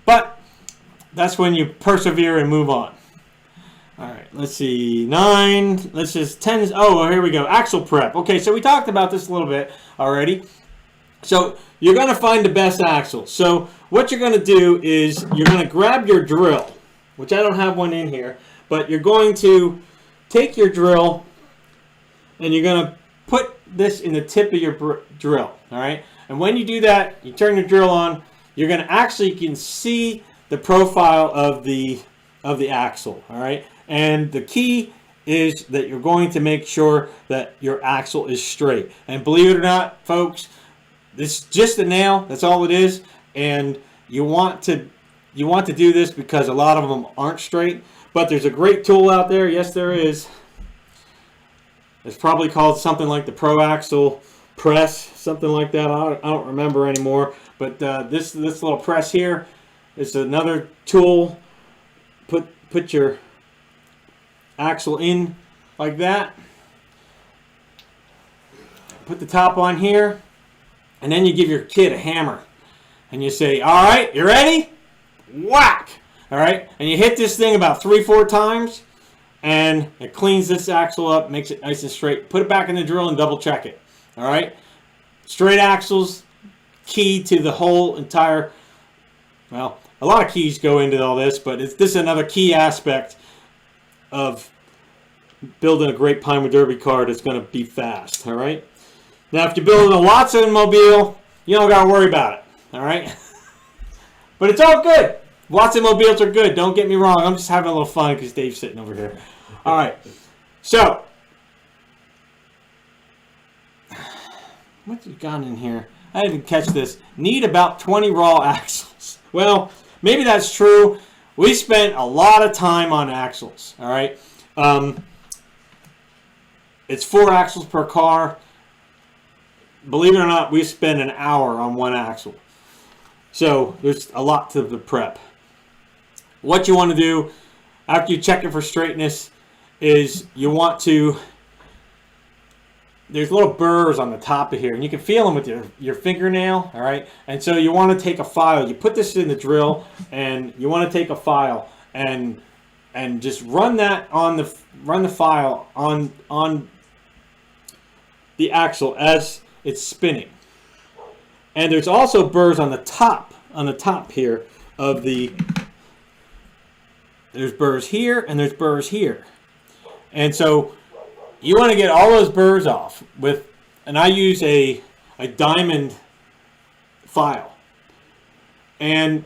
but that's when you persevere and move on. All right, let's see, 9, let's just 10, oh, here we go, axle prep. Okay, so we talked about this a little bit already. So you're going to find the best axle. So what you're going to do is you're going to grab your drill, which I don't have one in here, but you're going to take your drill and you're going to put this in the tip of your drill, all right? And when you do that, you turn your drill on, you're going to actually, you can see the profile of the axle, all right? And the key is that you're going to make sure that your axle is straight. And believe it or not, folks, this is just a nail. That's all it is. And you want to do this because a lot of them aren't straight. But there's a great tool out there. Yes, there is. It's probably called something like the Pro Axle Press, something like that. I don't remember anymore. But this little press here is another tool. Put your axle in like that. Put the top on here. And then you give your kid a hammer. And you say, all right, you ready? Whack! All right? And you hit this thing about 3-4 times. And it cleans this axle up, makes it nice and straight. Put it back in the drill and double check it. All right? Straight axles, key to the whole entire, well, a lot of keys go into all this, but this is another key aspect of building a great Pinewood Derby car that's going to be fast. All right? Now, if you're building a Watson mobile, you don't got to worry about it, all right? But it's all good. Watson mobiles are good. Don't get me wrong. I'm just having a little fun because Dave's sitting over here. All right. So, what's gone in here? I didn't catch this. Need about 20 raw axles. Well, maybe that's true. We spent a lot of time on axles, all right? It's 4 axles per car. Believe it or not, we spend an hour on one axle. So there's a lot to the prep. What you want to do after you check it for straightness is you want to, there's little burrs on the top of here, and you can feel them with your fingernail, all right? And so you want to take a file. You put this in the drill, and you want to take a file and just run that on the file on the axle as it's spinning. And there's also burrs on the top here of the, there's burrs here and there's burrs here. And so you want to get all those burrs off with, and I use a diamond file. And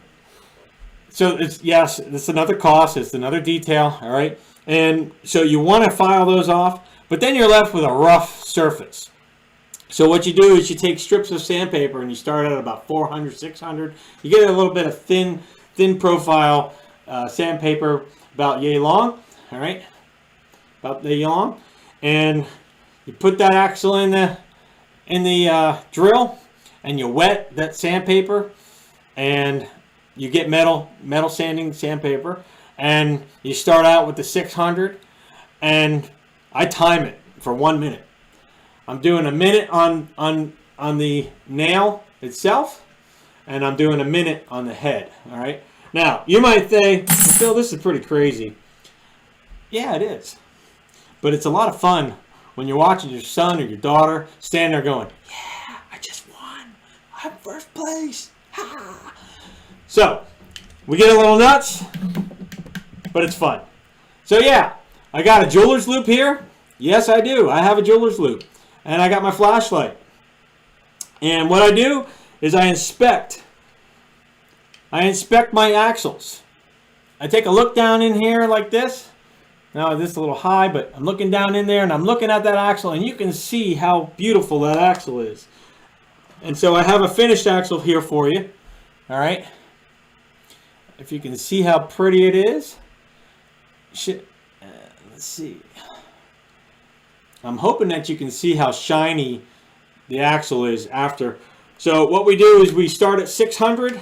so it's, yes, it's another cost, it's another detail, all right? And so you want to file those off, but then you're left with a rough surface. So what you do is you take strips of sandpaper and you start at about 400, 600. You get a little bit of thin profile sandpaper about yay long, all right? About yay long. And you put that axle in there, in the drill, and you wet that sandpaper, and you get metal sanding sandpaper, and you start out with the 600, and I time it for 1 minute. I'm doing a minute on the nail itself, and I'm doing a minute on the head. All right. Now you might say, well, Phil, this is pretty crazy. Yeah, it is, but it's a lot of fun when you're watching your son or your daughter stand there going, "Yeah, I just won. I'm first place." Ha! So we get a little nuts, but it's fun. So yeah, I got a jeweler's loop here. Yes, I do. I have a jeweler's loop. And I got my flashlight. And what I do is I inspect my axles. I take a look down in here like this. Now this is a little high, but I'm looking down in there and I'm looking at that axle, and you can see how beautiful that axle is. And so I have a finished axle here for you. All right. If you can see how pretty it is. Let's see. I'm hoping that you can see how shiny the axle is after. So what we do is we start at 600,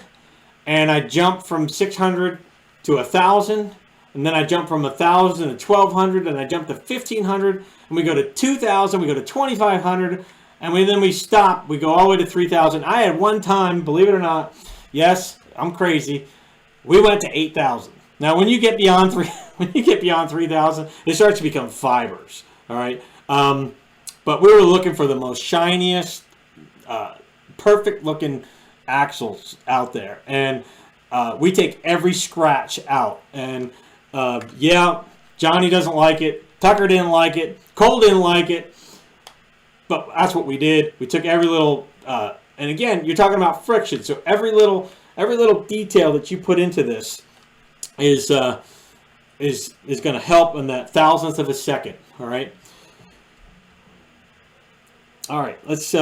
and I jump from 600 to 1,000, and then I jump from 1,000 to 1,200, and I jump to 1,500, and we go to 2,000, we go to 2,500, and then we stop. We go all the way to 3,000. I had one time, believe it or not, yes, I'm crazy, we went to 8,000. Now when you get beyond 3,000, it starts to become fibers. All right. But we were looking for the most shiniest, perfect looking axles out there, and we take every scratch out. And yeah, Johnny doesn't like it, Tucker didn't like it, Cole didn't like it, but that's what we did. We took every little, and again, you're talking about friction, so every little detail that you put into this is going to help in that thousandth of a second. All right. All right, let's,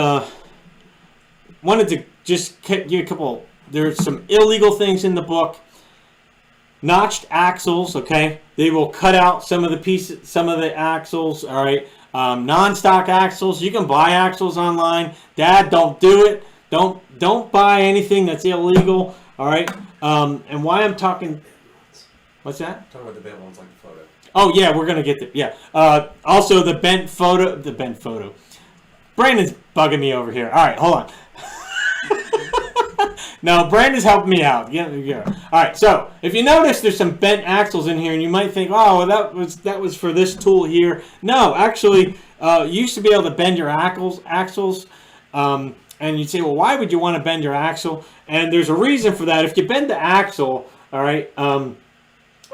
wanted to just give you a couple, there's some illegal things in the book. Notched axles, okay? They will cut out some of the pieces, some of the axles, all right? Non-stock axles, you can buy axles online. Dad, don't do it. Don't buy anything that's illegal, all right? And why I'm talking, what's that? Talk about the bent ones like the photo. Oh, yeah, we're going to get the, yeah. Also, the bent photo. Brandon's bugging me over here. All right, hold on. No, Brandon's helping me out. Yeah. All right, so if you notice, there's some bent axles in here, and you might think, oh, well, that was for this tool here. No, actually, you used to be able to bend your axles, and you'd say, well, why would you want to bend your axle? And there's a reason for that. If you bend the axle, all right, and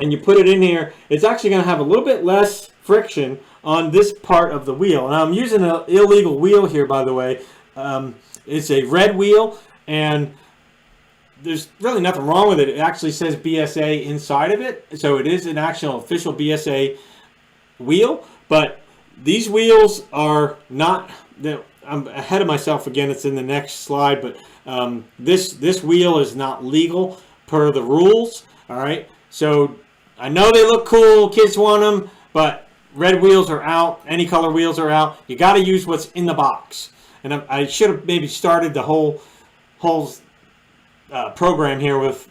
you put it in here, it's actually going to have a little bit less friction on this part of the wheel. And I'm using an illegal wheel here, by the way. It's a red wheel, and there's really nothing wrong with it. It actually says BSA inside of it, so it is an actual official BSA wheel. But these wheels are not, I'm ahead of myself again, it's in the next slide, but this wheel is not legal per the rules. All right, so I know they look cool, kids want them, but red wheels are out. Any color wheels are out. You got to use what's in the box. And I should have maybe started the whole program here with,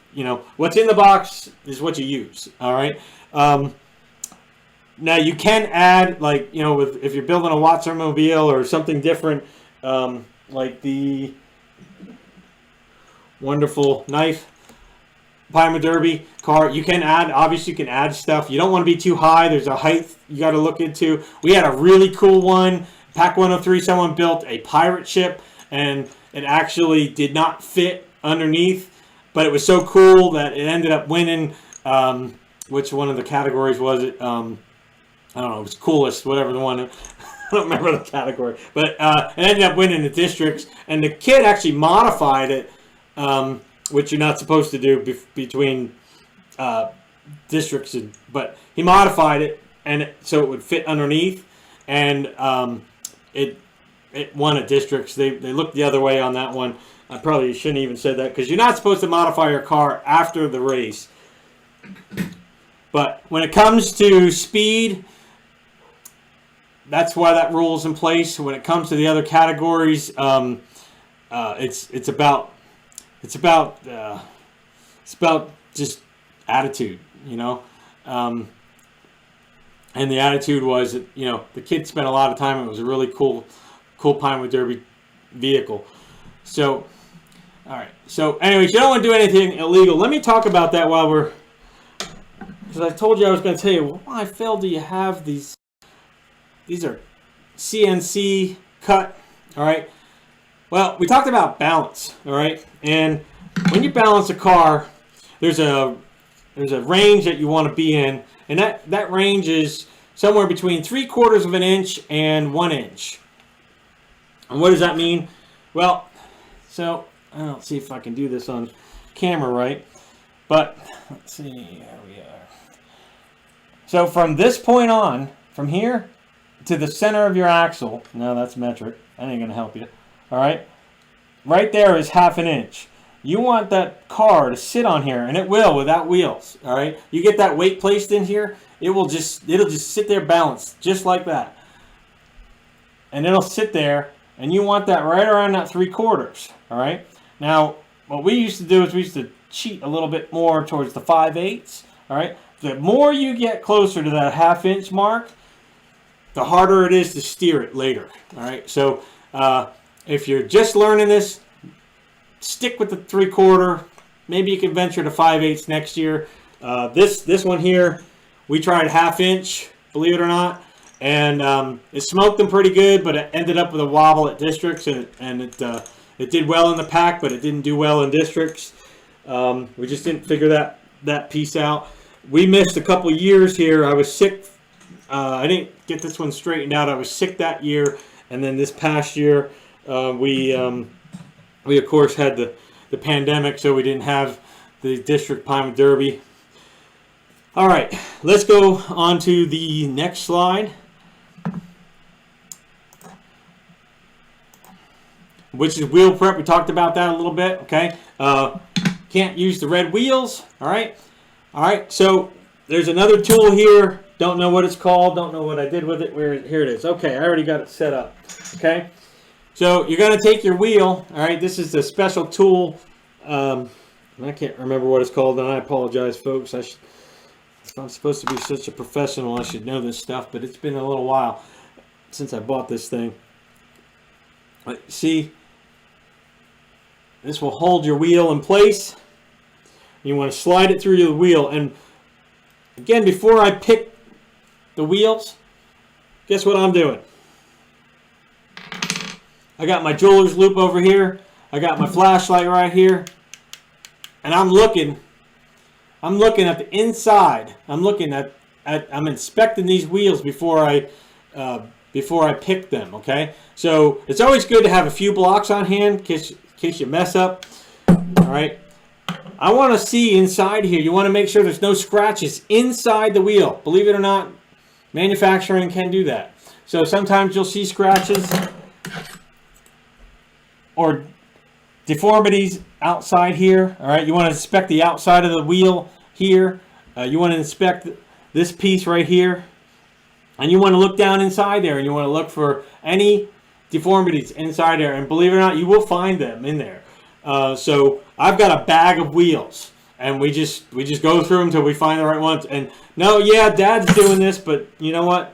what's in the box is what you use. All right. Now you can add, like, if you're building a Watts mobile or something different, like the wonderful knife Pinewood Derby car, you can add, obviously you can add stuff. You don't want to be too high. There's a height you got to look into. We had a really cool one. Pack 103, someone built a pirate ship, and it actually did not fit underneath, but it was so cool that it ended up winning, which one of the categories was it? I don't know, it was coolest, whatever the one, I don't remember the category, but it ended up winning the districts, and the kid actually modified it, which you're not supposed to do between districts, but he modified it, and so it would fit underneath, and it won at districts. They looked the other way on that one. I probably shouldn't even said that, because you're not supposed to modify your car after the race. But when it comes to speed, that's why that rule is in place. When it comes to the other categories, it's about just attitude, you know. And the attitude was that, you know, the kids spent a lot of time. It was a really cool Pinewood Derby vehicle. So, all right. So, anyways, you don't want to do anything illegal. Let me talk about that while we're, because I told you I was going to tell you, why, Phil, do you have these? These are CNC cut. All right. Well, we talked about balance. All right. And when you balance a car, there's a range that you want to be in. And that range is somewhere between 3/4 of an inch and 1 inch. And what does that mean? Well, so I'll see if I can do this on camera right. But let's see, here we are. So from this point on, from here to the center of your axle, no, that's metric. That ain't gonna help you. All right, right there is 1/2 inch. You want that car to sit on here, and it will without wheels. All right, you get that weight placed in here, it'll just sit there balanced just like that, and it'll sit there, and you want that right around that 3/4. All right. Now, what we used to do is we used to cheat a little bit more towards the 5/8. All right. The more you get closer to that 1/2 inch mark, the harder it is to steer it later. All right. So if you're just learning this, stick with the 3/4. Maybe you can venture to 5/8 next year. This one here, we tried 1/2 inch, believe it or not, and it smoked them pretty good, but it ended up with a wobble at districts, and it did well in the pack, but it didn't do well in districts. We just didn't figure that piece out. We missed a couple years here. I was sick. I didn't get this one straightened out. I was sick that year, and then this past year we of course had the pandemic, so we didn't have the district Pinewood Derby. All right, let's go on to the next slide, which is wheel prep. We talked about that a little bit. Okay, can't use the red wheels. All right. So there's another tool here. Don't know what it's called. Here it is. Okay, I already got it set up. Okay. So you're going to take your wheel, all right, this is a special tool. I can't remember what it's called, and I apologize, folks. If I'm supposed to be such a professional, I should know this stuff, but it's been a little while since I bought this thing. See, this will hold your wheel in place. You want to slide it through your wheel, and again, before I pick the wheels, guess what I'm doing? I got my jeweler's loop over here. I got my flashlight right here. And I'm looking at the inside. I'm inspecting these wheels before I pick them, okay? So it's always good to have a few blocks on hand in case you mess up. All right. I want to see inside here. You want to make sure there's no scratches inside the wheel. Believe it or not, manufacturing can do that. So sometimes you'll see scratches or deformities outside here. All right, you want to inspect the outside of the wheel here. You want to inspect this piece right here, and you want to look down inside there, and you want to look for any deformities inside there. And believe it or not, you will find them in there. So I've got a bag of wheels, and we just go through them until we find the right ones. And no, yeah, Dad's doing this, but you know what?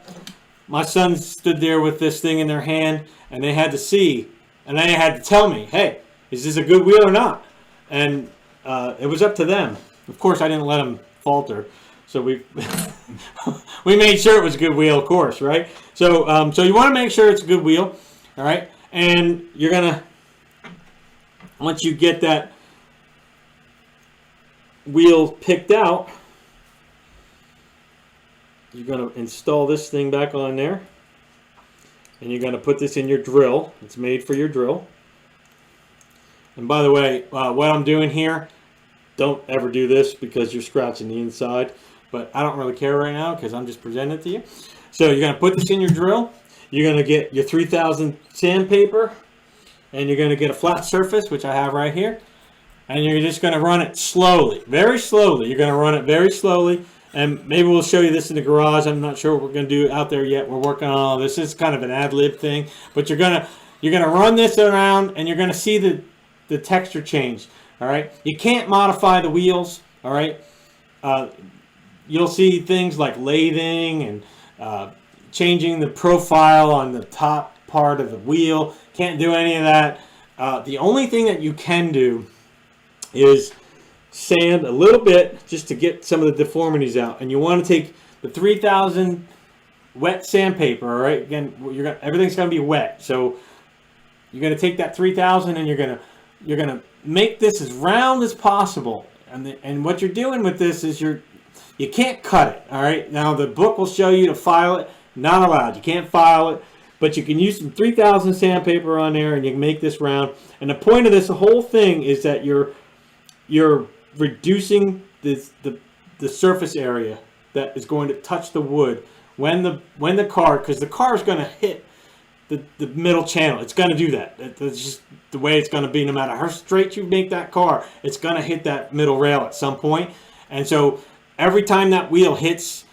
My son stood there with this thing in their hand, and they had to see. And they had to tell me, hey, is this a good wheel or not? And it was up to them. Of course, I didn't let them falter. So we made sure it was a good wheel, of course, right? So so you want to make sure it's a good wheel, all right? And you're going to, once you get that wheel picked out, you're going to install this thing back on there. And you're going to put this in your drill. It's made for your drill. And by the way, what I'm doing here, don't ever do this because you're scratching the inside. But I don't really care right now because I'm just presenting it to you. So you're going to put this in your drill. You're going to get your 3000 sandpaper. And you're going to get a flat surface, which I have right here. And you're just going to run it slowly, very slowly. You're going to run it very slowly. and maybe we'll show you this in the garage. I'm not sure what we're going to do out there yet. We're working on all this. It's kind of an ad-lib thing, but you're gonna run this around, and you're gonna see the texture change. All right, you can't modify the wheels. All right, you'll see things like lathing and changing the profile on the top part of the wheel. Can't do any of that. The only thing that you can do is sand a little bit just to get some of the deformities out. And you want to take the 3000 wet sandpaper, all right? Again, everything's going to be wet. So you're going to take that 3000 and you're going to make this as round as possible. And what you're doing with this is you can't cut it, all right? Now the book will show you to file it. Not allowed. You can't file it. But you can use some 3000 sandpaper on there, and you can make this round. And the point of this whole thing is that you're reducing the surface area that is going to touch the wood when the car, because the car is going to hit the middle channel. It's going to do that. That's just the way it's going to be. No matter how straight you make that car, it's going to hit that middle rail at some point. And so every time that wheel hits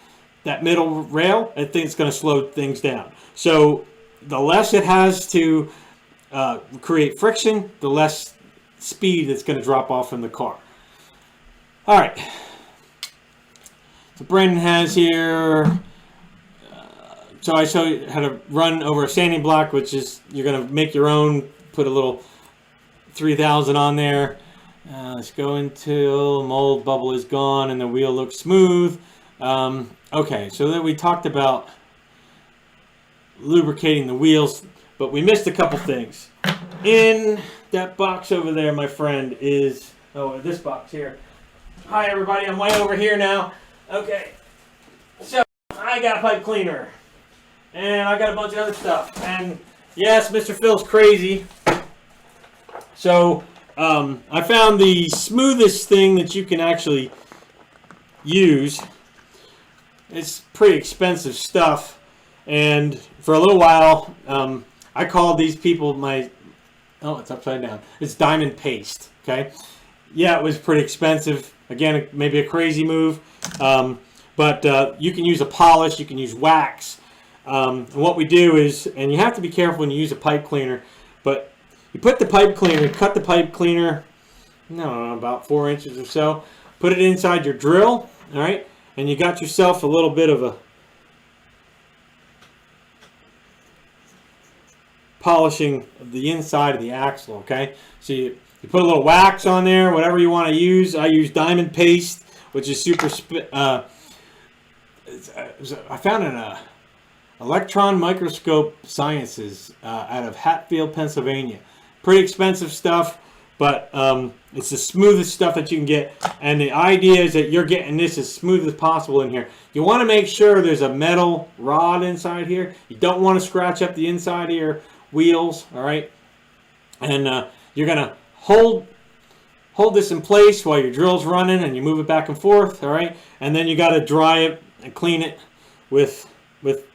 that middle rail, I think it's going to slow things down. So the less it has to create friction, the less speed it's going to drop off from the car. All right. So Brandon has here. So I show you how to run over a sanding block, which is you're going to make your own. Put a little 3000 on there. Let's go until mold bubble is gone and the wheel looks smooth. Okay, so then we talked about lubricating the wheels, but we missed a couple things. In that box over there, my friend, is this box here. Hi everybody, I'm way over here now. Okay, so I got a pipe cleaner, and I got a bunch of other stuff. And yes, Mr. Phil's crazy. So I found the smoothest thing that you can actually use. It's pretty expensive stuff, and for a little while, I called these people it's upside down. It's diamond paste, okay? Yeah, it was pretty expensive. Again, maybe a crazy move, but you can use a polish, you can use wax. And what we do is, and you have to be careful when you use a pipe cleaner, but you put the pipe cleaner, cut the pipe cleaner, about 4 inches or so, put it inside your drill, all right? And you got yourself a little bit of a polishing of the inside of the axle, okay? So you put a little wax on there, whatever you want to use. I use diamond paste, which is super, I found it in Electron Microscope Sciences out of Hatfield, Pennsylvania. Pretty expensive stuff, but it's the smoothest stuff that you can get. And the idea is that you're getting this as smooth as possible in here. You want to make sure there's a metal rod inside here. You don't want to scratch up the inside of your wheels, all right? And you're going to hold this in place while your drill's running, and you move it back and forth, all right? And then you got to dry it and clean it with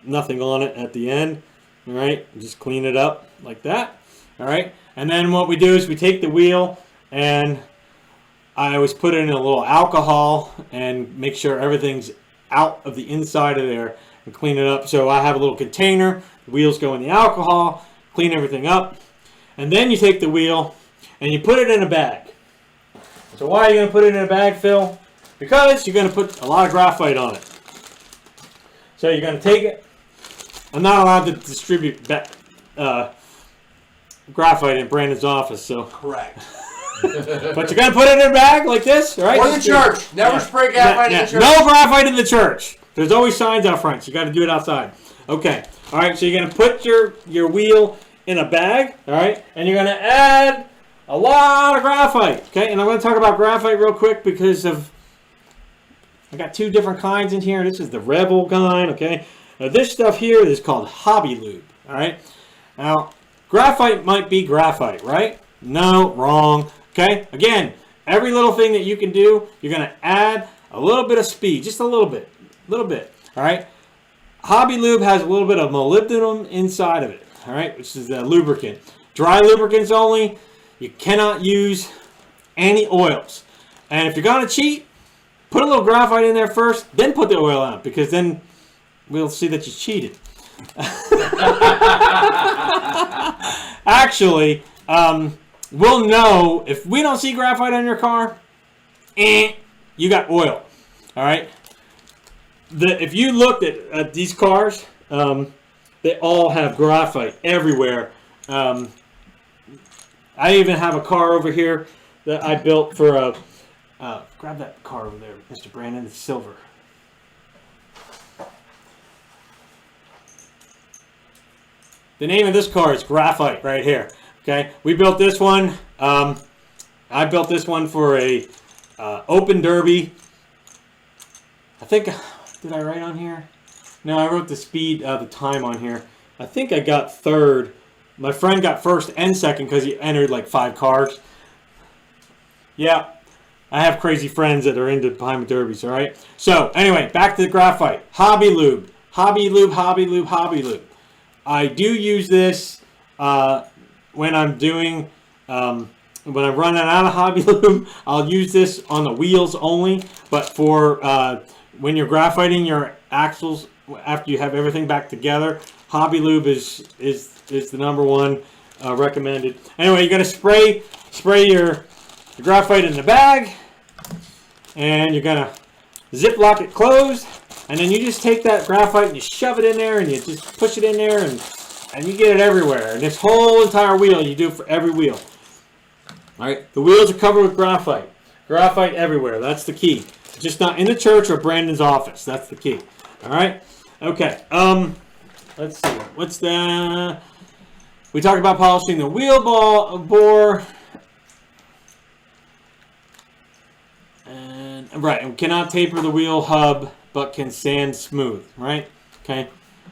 nothing on it at the end, all right? Just clean it up like that, all right? And then what we do is we take the wheel, and I always put it in a little alcohol and make sure everything's out of the inside of there and clean it up. So I have a little container, the wheels go in the alcohol, clean everything up, and then you take the wheel and you put it in a bag. So why are you going to put it in a bag, Phil? Because you're going to put a lot of graphite on it. So you're going to take it. I'm not allowed to distribute graphite in Brandon's office, so. Correct. But you're going to put it in a bag like this, right? Or the church. Never spray graphite in the church. No graphite in the church. There's always signs out front, so you got to do it outside. Okay. All right, so you're going to put your wheel in a bag, all right? And you're going to add a lot of graphite, okay? And I'm going to talk about graphite real quick because I got two different kinds in here. This is the Rebel kind, okay? Now this stuff here is called Hobby Lube, all right? Now, graphite might be graphite, right? No, wrong, okay? Again, every little thing that you can do, you're going to add a little bit of speed, just a little bit, all right? Hobby Lube has a little bit of molybdenum inside of it, all right, which is the lubricant. Dry lubricants only. You cannot use any oils. And if you're going to cheat, Put a little graphite in there first, then put the oil out, because then we'll see that you cheated. Actually, we'll know if we don't see graphite on your car, you got oil. All right. If you looked at these cars, they all have graphite everywhere. I even have a car over here that I built for a. Grab that car over there, Mr. Brandon. It's silver. The name of this car is Graphite right here. Okay, we built this one. I built this one for a open derby. I think, did I write on here? No, I wrote the speed, the time on here. I think I got third. My friend got first and second because he entered like 5 cars. Yeah, I have crazy friends that are into behind the derbies, all right? So, anyway, back to the graphite. Hobby Lube. Hobby Lube, Hobby Lube, Hobby Lube. I do use this when I'm doing, when I'm running out of Hobby Lube. I'll use this on the wheels only. But for when you're graphiting your axles, after you have everything back together, Hobby Lube is the number one recommended. Anyway, you're gonna spray your graphite in the bag, and you're gonna Ziploc it closed, and then you just take that graphite and you shove it in there, and you just push it in there, and you get it everywhere. And this whole entire wheel, you do it for every wheel. All right, the wheels are covered with graphite. Graphite everywhere. That's the key. Just not in the church or Brandon's office. That's the key. All right. Okay. Let's see. What's the? We talked about polishing the wheel bore. And right, and cannot taper the wheel hub, but can sand smooth. Right. Okay.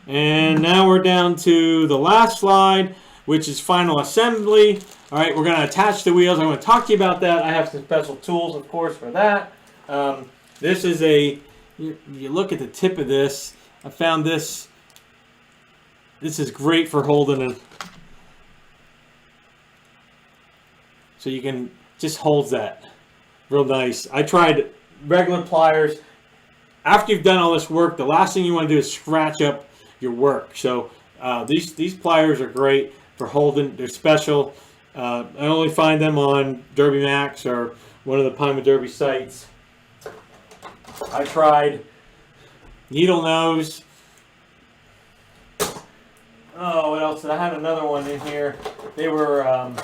And now we're down to the last slide, which is final assembly. All right, we're going to attach the wheels. I'm going to talk to you about that. I have some special tools, of course, for that. This is a, you look at the tip of this. I found this. This is great for holding it. So you can just hold that real nice. I tried regular pliers. After you've done all this work, the last thing you want to do is scratch up your work. So these pliers are great for holding. They're special. I only find them on Derby Max or one of the Pinewood Derby sites. I tried needle nose. Oh, what else? I had another one in here. They were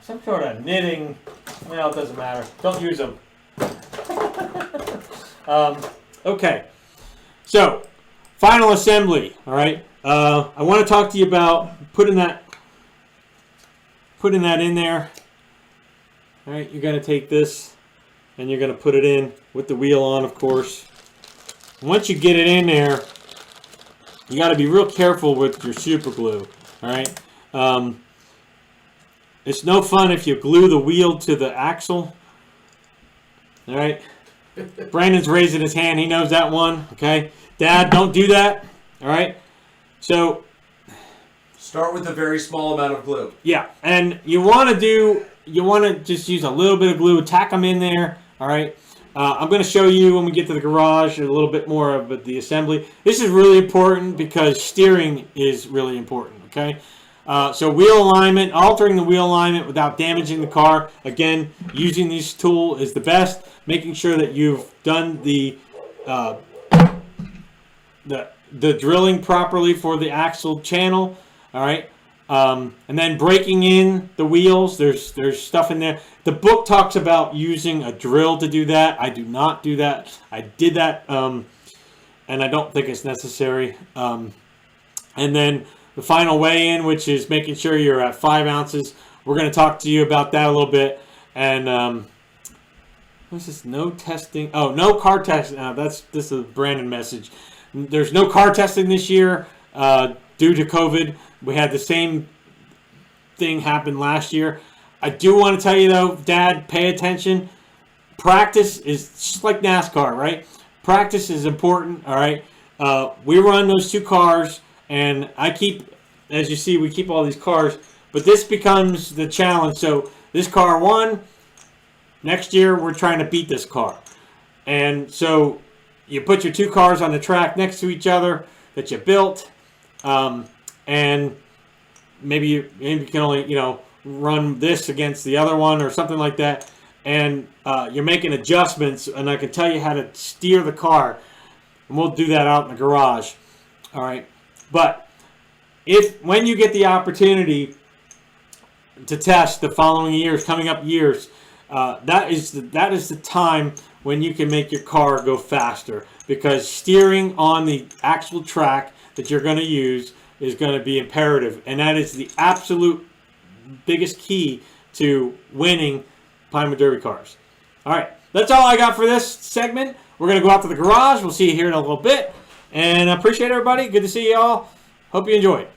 some sort of knitting. Well, it doesn't matter. Don't use them. Okay. So, final assembly. All right. I want to talk to you about putting that in there. All right. You're going to take this and you're going to put it in with the wheel on, of course. Once you get it in there, you got to be real careful with your super glue. All right. It's no fun if you glue the wheel to the axle. All right. Brandon's raising his hand. He knows that one. Okay. Dad, don't do that. All right. So Start with a very small amount of glue. yeah, and you want to just use a little bit of glue, tack them in there. All right. I'm going to show you when we get to the garage a little bit more of the assembly. This is really important because steering is really important. Okay. So wheel alignment, altering the wheel alignment without damaging the car. Again, using this tool is the best. Making sure that you've done the drilling properly for the axle channel. All right, and then breaking in the wheels. There's stuff in there. The book talks about using a drill to do that. I do not do that. I did that, and I don't think it's necessary. And then the final weigh-in, which is making sure you're at 5 ounces. We're going to talk to you about that a little bit. And what's this? No testing. Oh, no car testing. This is a Brandon message. There's no car testing this year due to COVID. We had the same thing happen last year. I do want to tell you though, Dad, pay attention. Practice is just like NASCAR, right? Practice is important, all right? We run those 2 cars, and I keep, as you see, we keep all these cars, but this becomes the challenge. So this car won. Next year, we're trying to beat this car. And so you put your two cars on the track next to each other that you built, and maybe you can only run this against the other one or something like that, and you're making adjustments, and I can tell you how to steer the car, and we'll do that out in the garage. All right, but when you get the opportunity to test the following years, coming up years, that is the time when you can make your car go faster, because steering on the actual track that you're going to use is going to be imperative, and that is the absolute biggest key to winning Pinewood Derby cars. All right, that's all I got for this segment. We're going to go out to the garage. We'll see you here in a little bit, and I appreciate everybody. Good to see you all. Hope you enjoyed.